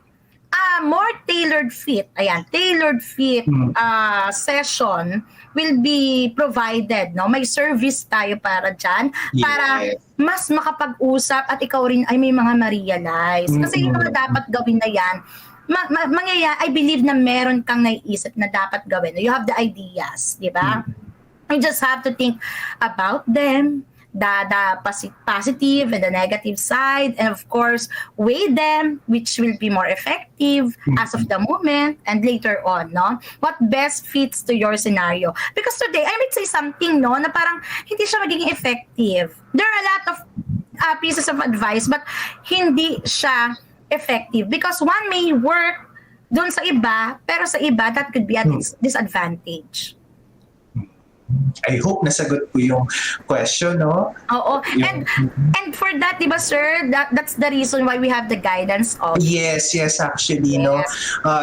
more tailored fit session will be provided, no? May service tayo para dyan, para mas makapag-usap at ikaw rin ay may mga ma-realize. Kasi yung mga dapat gawin na yan, I believe na meron kang naiisip na dapat gawin. You have the ideas, di ba? You just have to think about them, the positive and the negative side, and of course, weigh them, which will be more effective as of the moment and later on, no? What best fits to your scenario? Because today, I might say something, no, na parang hindi siya magiging effective. There are a lot of pieces of advice, but hindi siya effective because one may work doon sa iba, pero sa iba, that could be a disadvantage. I hope nasagot po yung question, no? Oo. And for that, di ba, sir, that's the reason why we have the guidance office. Yes, actually, no?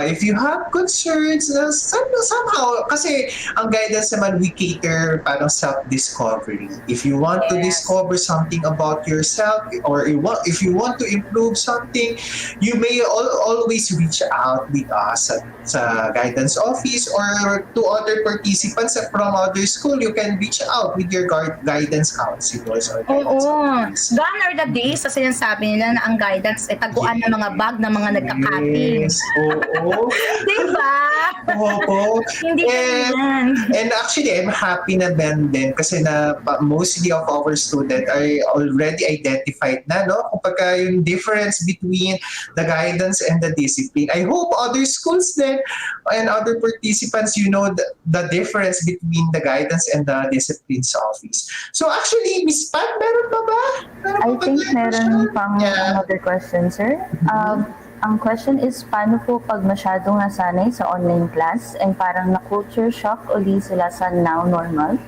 If you have concerns, somehow, kasi ang guidance naman, we cater parang self-discovery. If you want to discover something about yourself, or if you want to improve something, you may always reach out with us sa guidance office or to other participants from other school. You can reach out with your guidance counselors or guidance office. Gone are the days sa sinasabi nila na ang guidance ay taguan ng mga bag ng mga nagkakating. Oo. Diba? Oo. Hindi ganyan. And actually, I'm happy na din kasi na mostly of our students are already identified na, no? Kapag yung difference between the guidance and the discipline. I hope other schools then and other participants, the difference between the guidance and the disciplines office. So actually, Ms. Pat, meron pa ba? I think meron pang another question, sir. Ang question is, paano po pag masyadong nasanay sa online class and parang na-culture shock uli sila sa now normal?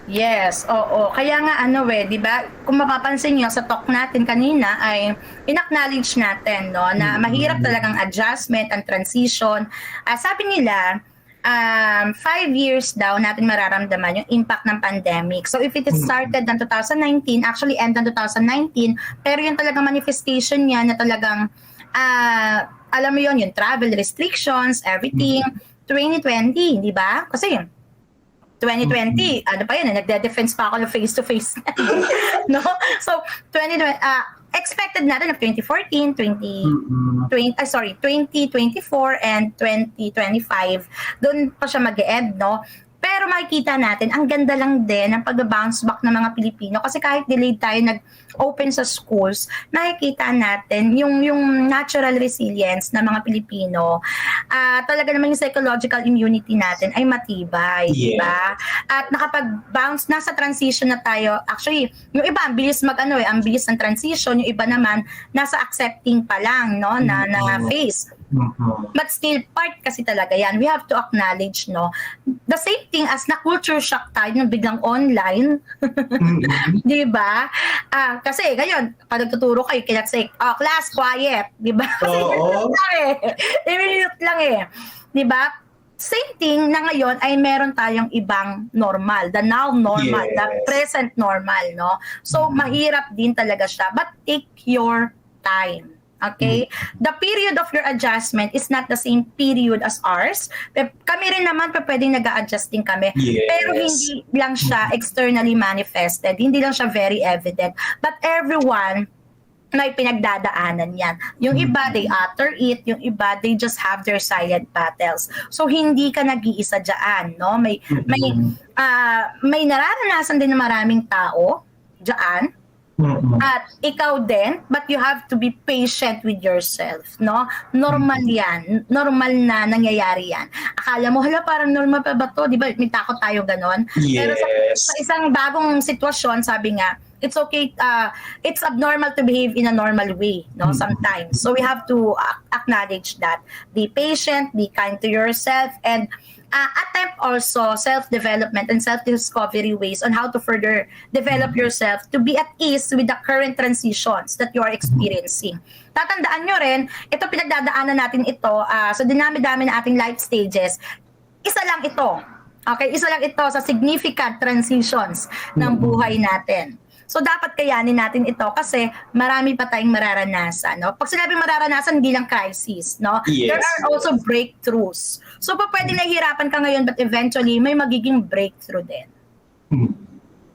Yes, oo. Kaya nga di ba? Kung mapapansin niyo sa talk natin kanina ay in-acknowledge natin, no, na mahirap talagang adjustment and transition. Sabi nila, 5 years daw natin mararamdaman yung impact ng pandemic. So if it started ng 2019, actually end ng 2019, pero yung talagang manifestation niya na talagang, alam mo yun, yung travel restrictions, everything, 2020, di ba? Kasi 2020, nagde-defense pa ako ng face-to-face. No? So, 2020, expected natin of 2014, 2024 and 2025. Doon pa siya mag-e-end, no? Pero makikita natin, ang ganda lang din ng pag-bounce back ng mga Pilipino kasi kahit delayed tayo nag-open sa schools, nakikita natin yung natural resilience ng mga Pilipino. Talaga naman yung psychological immunity natin ay matibay, diba? At nakapag-bounce, nasa transition na tayo. Actually, yung iba, ang bilis ang bilis ng transition. Yung iba naman, nasa accepting pa lang, no? Na phase. But still, part kasi talaga yan. We have to acknowledge, no? The same thing as na-culture shock tayo nung biglang online. Di ba? Kasi ngayon, pag nagtuturo kayo, cannot say, class, quiet. Di ba? Kasi i-mute lang eh. Di ba? Same thing na ngayon ay meron tayong ibang normal. The now normal. The present normal, no? So, mahirap din talaga siya. But take your time. Okay? The period of your adjustment is not the same period as ours. Kami rin naman pwedeng nag-a-adjust din kami. Pero hindi lang siya externally manifested. Hindi lang siya very evident. But everyone may pinagdadaanan yan. Yung iba, they utter it. Yung iba, they just have their silent battles. So, hindi ka nag-iisa dyan. No? May nararanasan din na maraming tao dyan. At ikaw din, but you have to be patient with yourself, no? Normal yan. Normal na nangyayari yan. Akala mo, hala, parang normal pa ba to? Di ba, may takot tayo ganon? Pero sa isang bagong sitwasyon, sabi nga, it's okay, it's abnormal to behave in a normal way, no? Sometimes. So we have to acknowledge that. Be patient, be kind to yourself, and attempt also self-development and self-discovery ways on how to further develop yourself to be at ease with the current transitions that you are experiencing. Tatandaan nyo rin, ito pinagdadaanan natin ito sa dinami-dami na ating life stages. Isa lang ito. Okay? Isa lang ito sa significant transitions ng buhay natin. So, dapat kayanin natin ito kasi marami pa tayong mararanasan. No? Pag sinabing mararanasan, hindi lang crisis. No? There are also breakthroughs. So, pwede nahihirapan ka ngayon but eventually may magiging breakthrough din.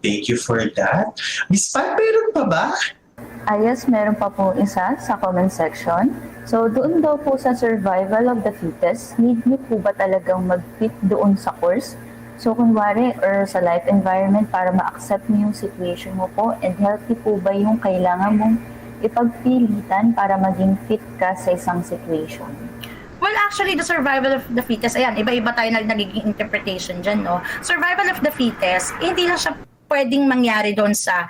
Thank you for that. Miss Pat, meron pa ba? Yes, meron pa po isa sa comment section. So, doon daw po sa survival of the fittest, need niyo po ba talagang mag-fit doon sa course? So, kunwari, or sa life environment para ma-accept mo yung situation mo po and healthy po ba yung kailangan mong ipagpilitan para maging fit ka sa isang situation? Well, actually, the survival of the fittest, ayan, iba-iba tayo nagiging interpretation dyan, no? Survival of the fittest, hindi lang siya pwedeng mangyari doon sa,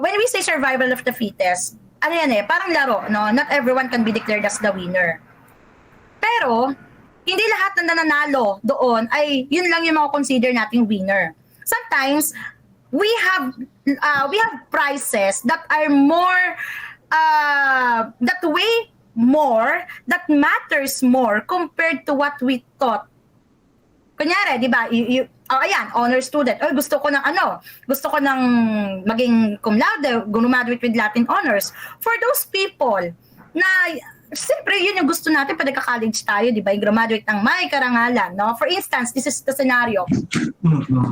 when we say survival of the fittest, ano yan parang laro, no? Not everyone can be declared as the winner. Pero, hindi lahat na nananalo doon ay yun lang yung consider nating winner. Sometimes we have prizes that are more that weigh more, that matters more compared to what we thought. Kunyari, di ba? Ayan, honor student. Gusto ko ng maging cum laude, graduate with Latin honors. For those people na siyempre, yun yung gusto natin pag nagka-college tayo, di ba? Graduate ng may karangalan, no? For instance, this is the scenario.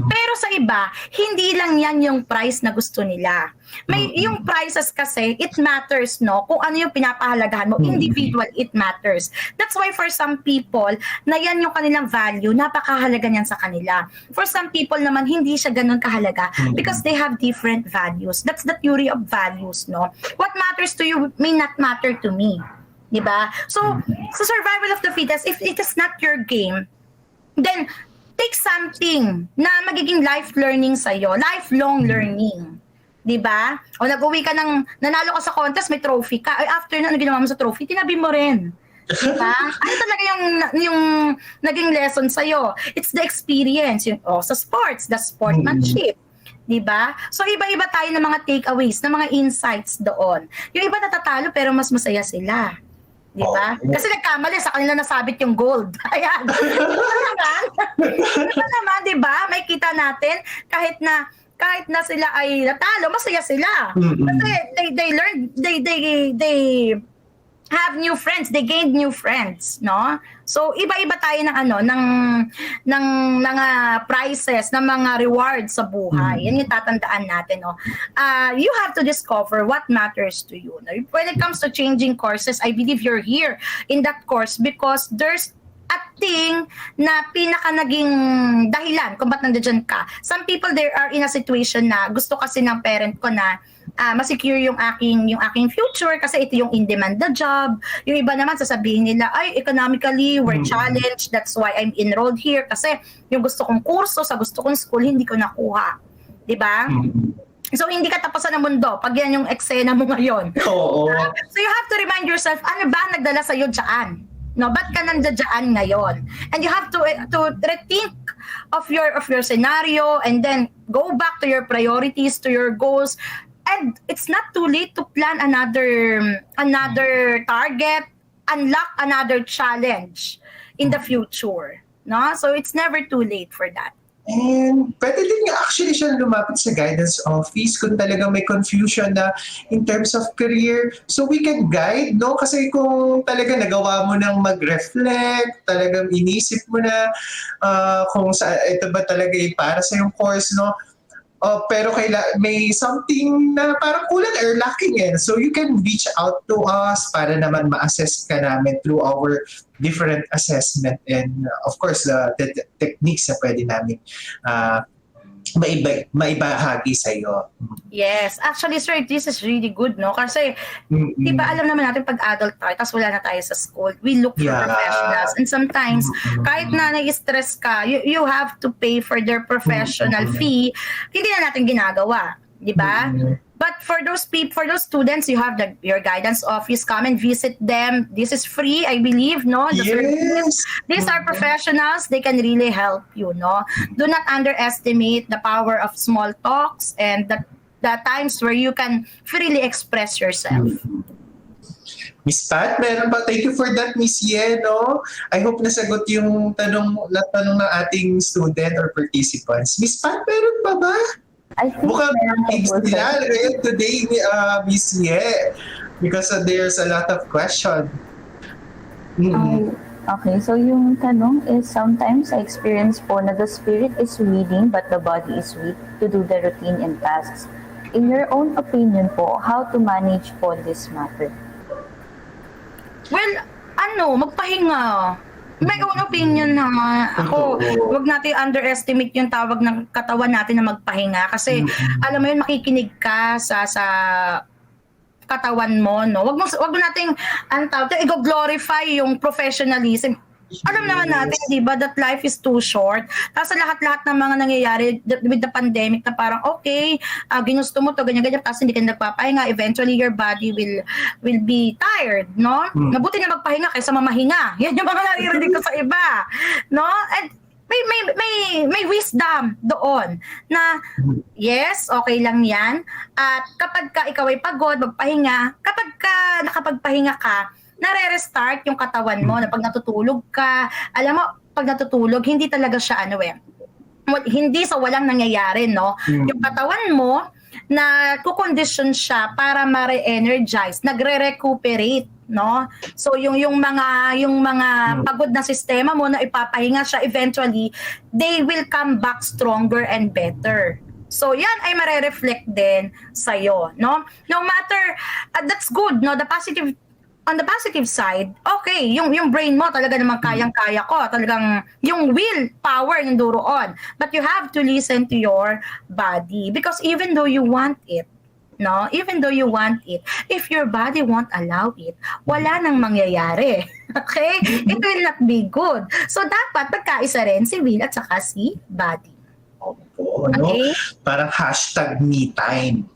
Pero sa iba, hindi lang yan yung prize na gusto nila. May yung prizes kasi, it matters, no? Kung ano yung pinapahalagahan mo, individual, it matters. That's why for some people, na yan yung kanilang value, napakahalaga niyan sa kanila. For some people naman, hindi siya ganun kahalaga because they have different values. That's the theory of values, no? What matters to you may not matter to me. Diba? So, sa survival of the fittest, if it is not your game, then take something na magiging life learning sa'yo, lifelong learning. Diba? O nag-uwi ka nanalo ka sa contest, may trophy ka. Ay, after na, ano ginawa mo sa trophy, tinabi mo rin. Diba? Ano talaga yung naging lesson sa'yo? It's the experience. Sa sports, the sportsmanship. Diba? So, iba-iba tayo ng mga takeaways, ng mga insights doon. Yung iba natatalo pero mas masaya sila. Diba? Kasi nagkamali, sa kanila nasabit yung gold. Ayan. Diba naman, diba? May kita natin, kahit na sila ay natalo, masaya sila. Kasi they learn, they have new friends, they gained new friends, no? So iba-iba tayo ng mga prizes, ng mga rewards sa buhay. Yan yung tatandaan natin, no? You have to discover what matters to you. No? When it comes to changing courses, I believe you're here in that course because there's a thing na pinaka naging dahilan kung ba't nandiyan ka. Some people, they are in a situation na gusto kasi ng parent ko na masecure yung aking future kasi ito yung in-demand na job. Yung iba naman sasabihin nila, ay, economically, we're challenged. That's why I'm enrolled here. Kasi yung gusto kong kurso sa gusto kong school, hindi ko nakuha. Diba? So, hindi ka tapusan ng mundo pag yan yung eksena mo ngayon. So, you have to remind yourself, ano ba nagdala sa'yo dyan? No, ba't ka nandiyan ngayon? And you have to rethink of your scenario and then go back to your priorities, to your goals. And it's not too late to plan another target, unlock another challenge in the future. No? So it's never too late for that. And pwede din actually siya lumapit sa guidance office kung talagang may confusion na in terms of career. So we can guide, no? Kasi kung talaga nagawa mo nang mag-reflect, talagang inisip mo na kung ito ba talaga para sa yung course, no? Pero may something na parang kulang or lacking so you can reach out to us para naman ma-assess ka namin through our different assessment and of course the techniques na pwede namin maibahagi sa iyo. Yes. Actually, sir, this is really good, no? Kasi, di ba alam naman natin pag adult tayo, tapos wala na tayo sa school, we look for professionals. And sometimes, kahit na nai-stress ka, you have to pay for their professional fee. Hindi na natin ginagawa. Di ba? But for those students, you have your guidance office. Come and visit them. This is free, I believe, no? These are professionals. They can really help you, no? Do not underestimate the power of small talks and the times where you can freely express yourself. Miss Pat, meron ba? Thank you for that, Miss Ye, no? I hope nasagot yung tanong ng ating student or participants. Miss Pat, meron pa ba? I think mukhang sila ngayon today, Miss Ye, because there's a lot of questions. Okay, so yung tanong is, sometimes I experience po na the spirit is willing but the body is weak to do the routine and tasks. In your own opinion po, how to manage po this matter? Well, magpahinga. May own opinion na ako, wag natin underestimate yung tawag ng katawan natin na magpahinga kasi alam mo yun, makikinig ka sa katawan mo, no? Wag mo nating i-glorify yung professionalism. Alam naman natin, di ba, that life is too short. Tapos lahat-lahat ng mga nangyayari with the pandemic na parang, okay, ginusto mo to, ganyan-ganyan, tapos hindi ka nagpapahinga, eventually your body will be tired, no? Mabuti na magpahinga kaysa mamahinga. Yan yung mga naririnig ko sa iba, no? And may wisdom doon na yes, okay lang yan. At kapag ikaw ay pagod, magpahinga, kapag nakapagpahinga ka, nare-restart yung katawan mo na pag natutulog ka. Alam mo, pag natutulog, hindi talaga siya hindi sa walang nangyayari, no? Yung katawan mo, na kukondisyon siya para ma-re-energize, nagre-recuperate, no? So yung mga pagod na sistema mo na ipapahinga siya, eventually they will come back stronger and better. So yan ay mare-reflect din sa iyo, no? No matter that's good, no? On the positive side, okay, yung brain mo talaga namang kayang-kaya ko. Talagang yung will power nandoon. But you have to listen to your body because even though you want it, no? Even though you want it, if your body won't allow it, wala nang mangyayari. Okay? It will not be good. So dapat magkaisa rin si will at saka si body. Okay. Parang #me time.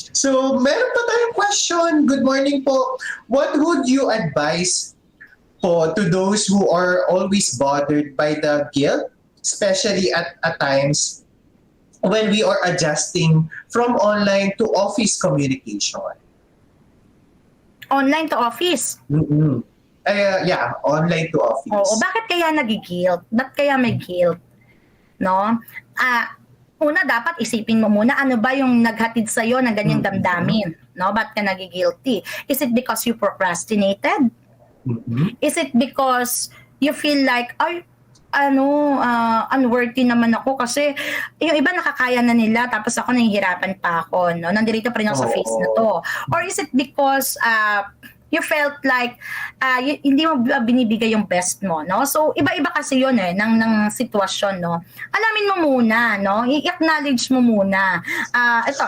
So, meron pa tayong question. Good morning po. What would you advise po to those who are always bothered by the guilt, especially at times when we are adjusting from online to office communication? Online to office? Yeah, online to office. Oo, bakit kaya nagiguilt? Ba't kaya may guilt? No? Una, dapat isipin mo muna ano ba yung naghatid sa'yo ng ganyang damdamin, no? Ba't ka nagigilty? Is it because you procrastinated? Is it because you feel like, unworthy naman ako kasi yung iba nakakaya na nila tapos ako nahihirapan pa ako, no? Nandito pa rin ako sa phase na to. Or is it because you felt like hindi mo binibigay yung best mo, no? So, iba-iba kasi yun ng sitwasyon, no? Alamin mo muna, no? I-acknowledge mo muna.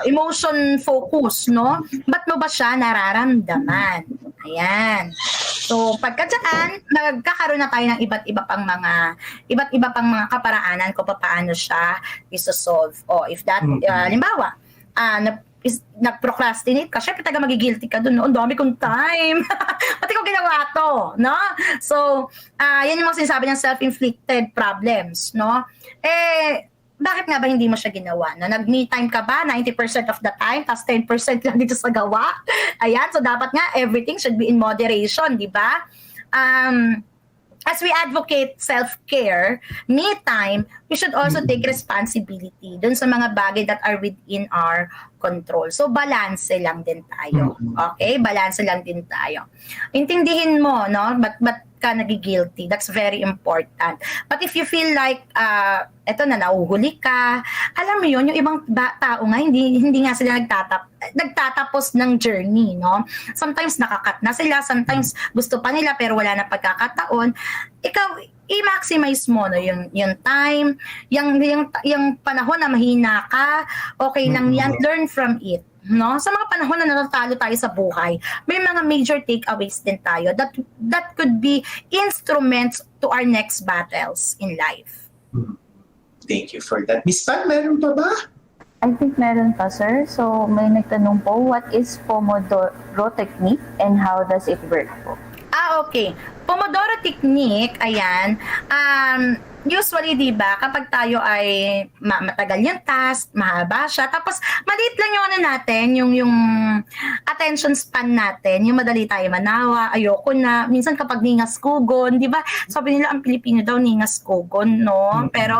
Emotion focus, no? Ba't mo ba siya nararamdaman? Ayan. So, pagka dyan, nagkakaroon na tayo ng iba't iba pang mga kaparaanan kung paano siya isosolve. O, if that, halimbawa, nag-procrastinate ka, syempre taga magigilty ka dun, no? Ang dami kong time. Pati ko ginawa to, no? So, yan yung mga sinasabi ng self-inflicted problems, no? Bakit nga ba hindi mo siya ginawa? No? Nag-me time ka ba 90% of the time, tapos 10% lang dito sa gawa? Ayan, so dapat nga everything should be in moderation, di ba? As we advocate self-care, me time, we should also take responsibility dun sa mga bagay that are within our control. So, balance lang din tayo. Okay? Balance lang din tayo. Intindihin mo, no? But ka nagigilty. That's very important. But if you feel like, eto na, nauhuli ka, alam mo yun, yung ibang tao nga, hindi nga sila nagtatapos ng journey, no? Sometimes nakakat na sila, sometimes gusto pa nila pero wala na pagkakataon. Ikaw, i-maximize mo, no? Yung time, yung panahon na mahina ka, okay lang yan, learn from it. No, sa mga panahon na natatalo tayo sa buhay, may mga major takeaways din tayo that could be instruments to our next battles in life. Thank you for that. Miss Pat, meron pa ba? I think meron pa, sir. So, may nagtanong po, what is Pomodoro technique and how does it work po? Okay. Pomodoro technique, ayan, usually, di ba, kapag tayo ay matagal yung task, mahaba siya, tapos maliit lang yung natin, yung attention span natin, yung madali tayo manawa, ayoko na, minsan kapag ningas kugon, di ba, sabi nila ang Pilipino daw ningas kugon, no? Pero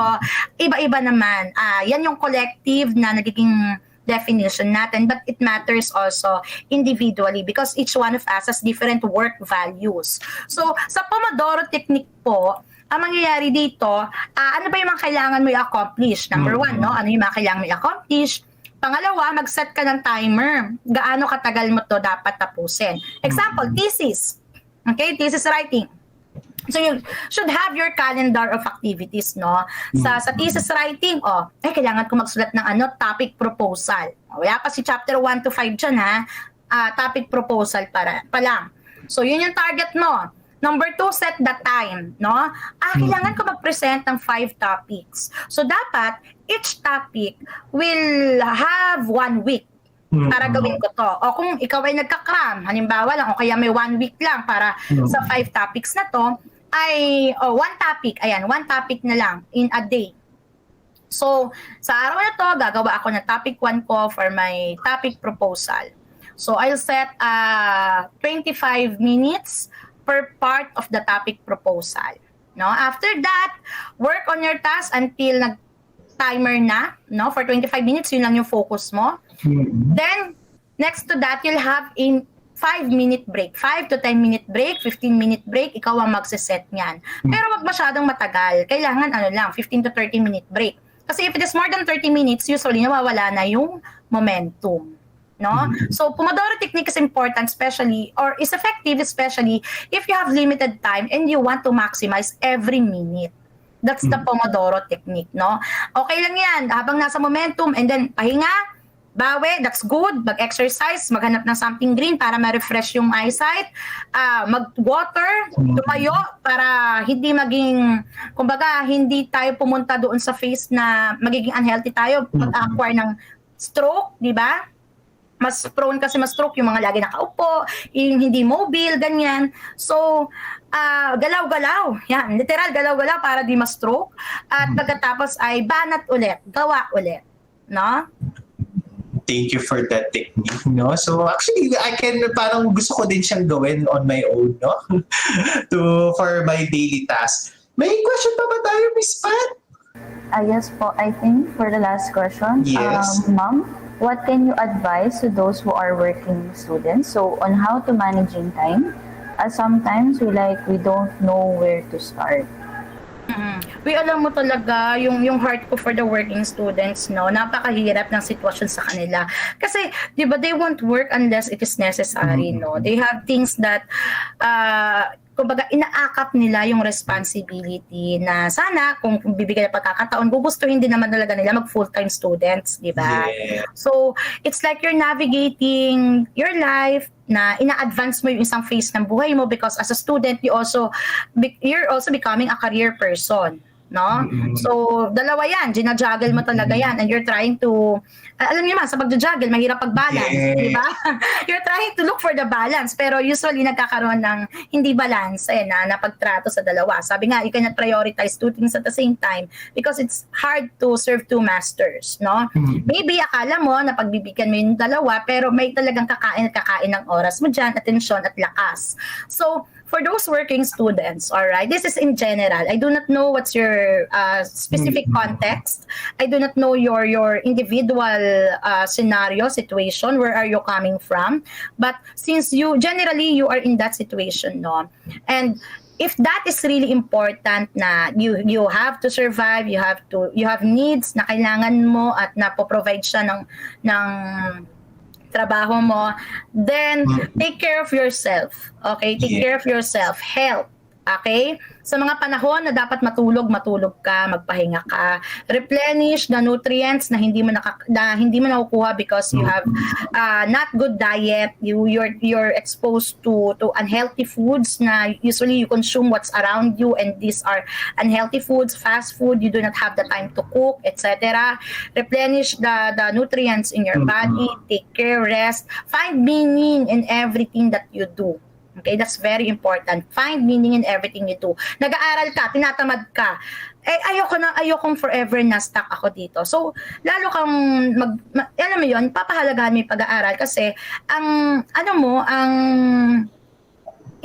iba-iba naman. Yan yung collective na nagiging definition natin, but it matters also individually because each one of us has different work values. So, sa Pomodoro technique po, ang mangyayari dito, ano ba yung mga kailangan mo i-accomplish? Number one, no? Ano yung mga kailangan mo i-accomplish? Pangalawa, mag-set ka ng timer. Gaano katagal mo to dapat tapusin? Example, thesis. Okay, thesis writing. So you should have your calendar of activities, no? Sa thesis writing, kailangan ko magsulat ng topic proposal. Wala pa si chapter 1 to 5 dyan, ha? Topic proposal pa lang. So yun yung target mo. Number 2, set the time, no? Kailangan ko mag-present ng 5 topics. So dapat each topic will have 1 week para gawin ko to. O kung ikaw ay nagka-cram, halimbawa lang, o kaya may 1 week lang para sa 5 topics na to, ay 1 topic, ayan, 1 topic na lang in a day. So, sa araw na to, gagawa ako ng topic 1 ko for my topic proposal. So, I'll set 25 minutes per part of the topic proposal. No? After that, work on your task until nag-timer na, no? For 25 minutes, yun lang yung focus mo. Then, next to that, you'll have in 5-minute break. 5 to 10-minute break, 15-minute break, ikaw ang magsiset niyan. Pero wag masyadong matagal. Kailangan 15 to 30-minute break. Kasi if it is more than 30 minutes, usually nawawala na yung momentum. No? So, Pomodoro technique is important especially, or is effective especially if you have limited time and you want to maximize every minute. That's the Pomodoro technique, no? Okay lang yan, habang nasa momentum, and then pahinga, bawi, that's good. Mag-exercise, maghanap ng something green para ma-refresh yung eyesight. Mag-water, tumayo para hindi maging, kumbaga, hindi tayo pumunta doon sa phase na magiging unhealthy tayo pag-acquire ng stroke, di ba? Mas prone kasi ma-stroke yung mga lagi nakaupo, yung hindi mobile, ganyan. So, galaw-galaw. Yan, literal galaw-galaw para di ma-stroke. At pagkatapos ay banat ulit, gawa ulit. No? Thank you for that technique, no? So actually, parang gusto ko din siyang gawin on my own, no? For my daily task. May question pa ba tayo, Miss Pat? Yes po, I think for the last question. Yes. Ma'am, what can you advise to those who are working students? So on how to managing time? Sometimes we don't know where to start. Alam mo talaga yung heart ko for the working students, no? Napakahirap ng sitwasyon sa kanila. Kasi, di ba, they won't work unless it is necessary, no? They have things that, kumbaga, inaakap nila yung responsibility na sana, kung bibigyan ng pagkakataon, gugustuhin din naman talaga nila mag full-time students, di ba? Yeah. So, it's like you're navigating your life, na ina-advance mo yung isang phase ng buhay mo because as a student, you're also becoming a career person. no? So, dalawa yan, ginajuggle mo talaga yan, and you're trying to, alam niyo man, sa pag-juggle, mahirap pag-balance, di ba? You're trying to look for the balance, pero usually nagkakaroon ng hindi balance na pagtrato sa dalawa. Sabi nga, you cannot prioritize two things at the same time because it's hard to serve two masters, no? Maybe akala mo na pagbibigyan mo yung dalawa, pero may talagang kakain ng oras mo dyan, atensyon at lakas. So, for those working students, all right, this is in general. I do not know what's your specific context. I do not know your individual scenario, situation. Where are you coming from? But since you are in that situation, no, and if that is really important na you have to survive, you have needs na kailangan mo at na-provide siya ng trabaho mo, then take care of yourself. Okay? Take care of yourself. Health. Okay? Sa mga panahon na dapat matulog ka, magpahinga ka. Replenish the nutrients na hindi mo nakukuha because you have not good diet. You're exposed to unhealthy foods na usually you consume what's around you, and these are unhealthy foods, fast food. You do not have the time to cook, etc. Replenish the nutrients in your body. Take care, rest. Find meaning in everything that you do. Okay, that's very important. Find meaning in everything you do. Nag-aaral ka, tinatamad ka. Ayokong forever na stuck ako dito. So, lalo kang alam mo yun, papahalagahan mo yung pag-aaral kasi ang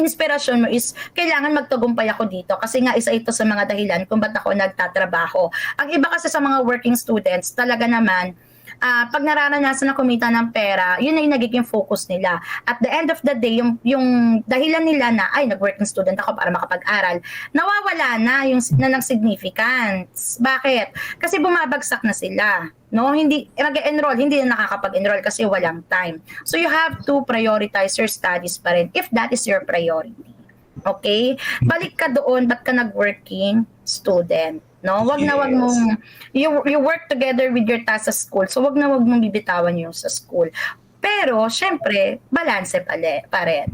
inspirasyon mo is kailangan magtagumpay ako dito kasi nga isa ito sa mga dahilan kung ba't ako nagtatrabaho. Ang iba kasi sa mga working students, talaga naman, pag nararanasan na kumita ng pera, yun na yung nagiging focus nila. At the end of the day, yung dahilan nila na, nag-working student ako para makapag-aral, nawawala na ng significance. Bakit? Kasi bumabagsak na sila. No, hindi mag-enroll, hindi na nakakapag-enroll kasi walang time. So you have to prioritize your studies pa rin if that is your priority. Okay? Balik ka doon, ba't ka nag-working student? No, wag mong you work together with your task sa school. So wag mong bibitawan yung sa school. Pero syempre, balanse pa rin.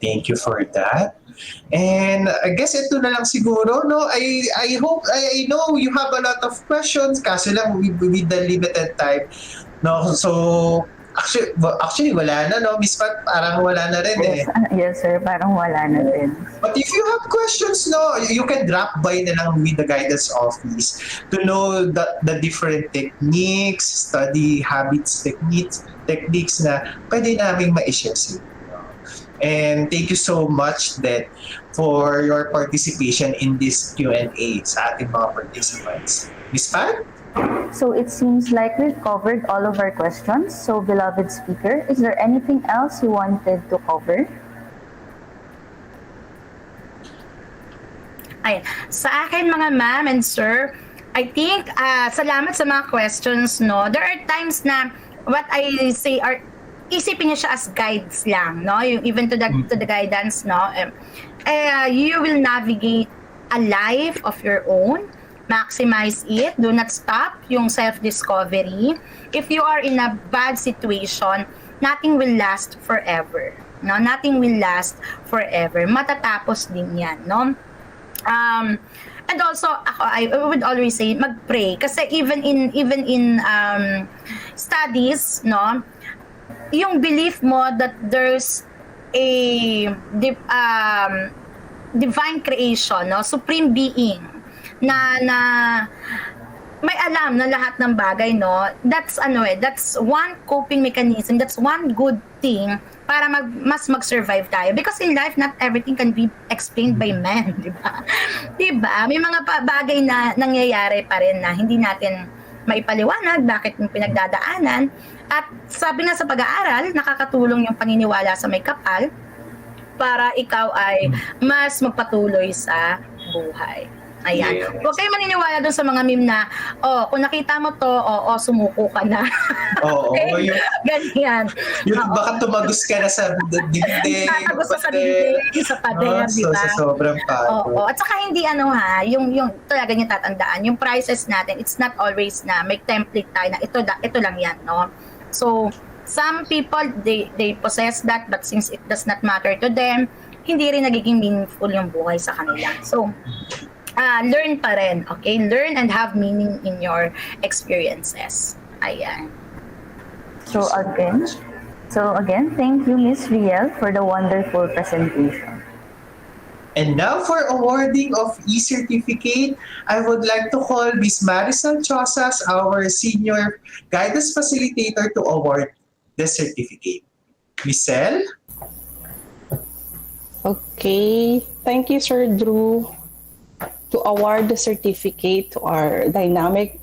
Thank you for that. And I guess ito na lang siguro, no? I hope, I know you have a lot of questions kasi lang with the limited time. No, so actually wala na, no? Miss Pat, parang wala na rin eh. Yes, sir. Parang wala na rin. But if you have questions, no, you can drop by na lang with the guidance office to know the different techniques, study habits, techniques na pwede namin ma-share sa inyo. And thank you so much then for your participation in this Q&A sa ating mga participants. Miss Pat? So it seems like we've covered all of our questions. So beloved speaker, is there anything else you wanted to cover? Ayan. Sa akin mga ma'am and sir, I think salamat sa mga questions, no. There are times na what I say are isipin niyo siya as guides lang, no. Even to the guidance, no. You will navigate a life of your own. Maximize it. Do not stop yung self-discovery. If you are in a bad situation, nothing will last forever. No, nothing will last forever. Matatapos din 'yan, no? And also I would always say mag-pray kasi even in studies, no, yung belief mo that there's a divine creation, no, supreme being na may alam na lahat ng bagay, no, that's one coping mechanism, that's one good thing para mas mag-survive tayo because in life not everything can be explained by men, di ba? May mga bagay na nangyayari pa rin na hindi natin maipaliwanag bakit yung pinagdadaanan, at sabi nga sa pag-aaral, nakakatulong yung paniniwala sa may kapal para ikaw ay mas magpatuloy sa buhay. Ayan. Yes. Huwag kayo maniniwala dun sa mga meme na, kung nakita mo to, sumuko ka na. Okay? Ganyan. Baka tumagos ka na sa dibdib. Tatagos sa dibdib, sa pader, di ba? So, sobrang pato. At saka hindi yung talaga niya tatandaan, yung prices natin, it's not always na may template tayo na ito lang yan, no? So, some people, they possess that, but since it does not matter to them, hindi rin nagiging meaningful yung buhay sa kanila. So, learn pa rin, okay? Learn and have meaning in your experiences. Ayan. So again, thank you, Miss Riel, for the wonderful presentation. And now for awarding of e-certificate, I would like to call Ms. Marisol Chosas, our Senior Guidance Facilitator, to award the certificate. Ms. Sel? Okay, thank you, Sir Drew, to award the certificate to our dynamic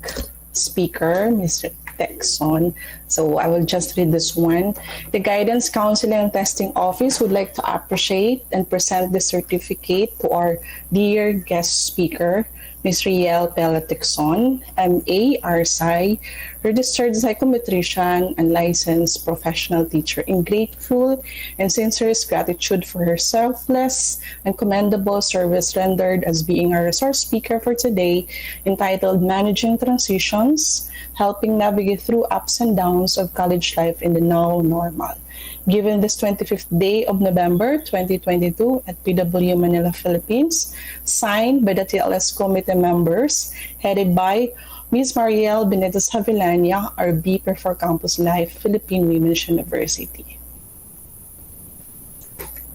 speaker, Mr. Texon. So I will just read this one. The Guidance Counseling and Testing Office would like to appreciate and present the certificate to our dear guest speaker, Ms. Riel Pela Texon, MA, RSI, registered psychometrician and licensed professional teacher, in grateful and sincerest gratitude for her selfless and commendable service rendered as being our resource speaker for today, entitled Managing Transitions, Helping Navigate Through Ups and Downs of College Life in the Now Normal. Given this 25th day of November 2022 at PW Manila, Philippines, signed by the TLS committee members, headed by Ms. Mariel Benitez Havillania, our Beeper for Campus Life, Philippine Women's University.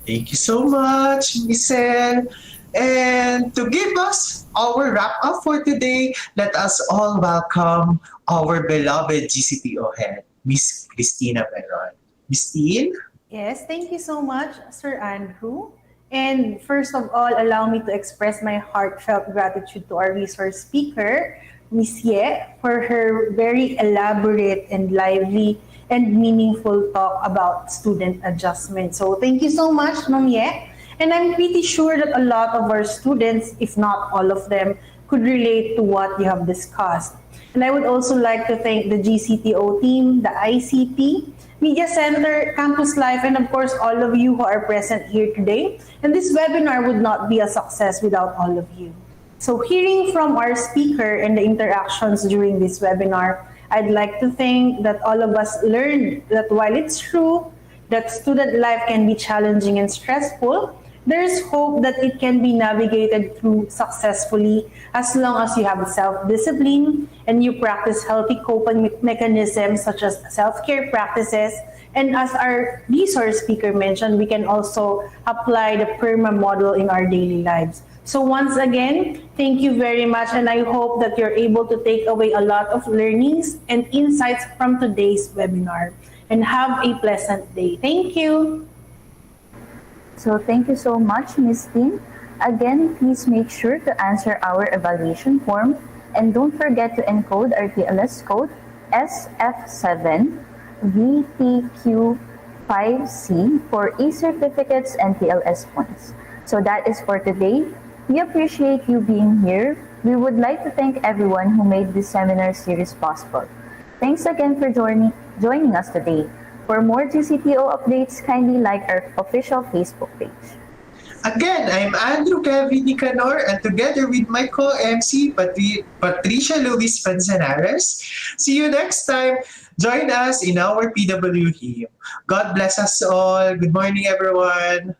Thank you so much, Ms. Sel. And to give us our wrap-up for today, let us all welcome our beloved GCTO head, Ms. Cristina Veron. Ms. Teen? Yes, thank you so much, Sir Andrew. And first of all, allow me to express my heartfelt gratitude to our resource speaker, Ms. Ye, for her very elaborate and lively and meaningful talk about student adjustment. So thank you so much, Ma'am Ye. And I'm pretty sure that a lot of our students, if not all of them, could relate to what you have discussed. And I would also like to thank the GCTO team, the ICT, Media Center, Campus Life, and of course, all of you who are present here today. And this webinar would not be a success without all of you. So hearing from our speaker and the interactions during this webinar, I'd like to think that all of us learned that while it's true that student life can be challenging and stressful, there is hope that it can be navigated through successfully as long as you have self-discipline and you practice healthy coping mechanisms such as self-care practices. And as our resource speaker mentioned, we can also apply the PERMA model in our daily lives. So once again, thank you very much, and I hope that you're able to take away a lot of learnings and insights from today's webinar. And have a pleasant day. Thank you. So thank you so much, Ms. Teen. Again, please make sure to answer our evaluation form and don't forget to encode our TLS code SF7VTQ5C for e-certificates and TLS points. So that is for today. We appreciate you being here. We would like to thank everyone who made this seminar series possible. Thanks again for joining us today. For more GCTO updates, kindly like our official Facebook page. Again, I'm Andrew Kevin Nicanor, and together with my co-MC, Patricia Luis Panzanares. See you next time. Join us in our PWE. God bless us all. Good morning, everyone.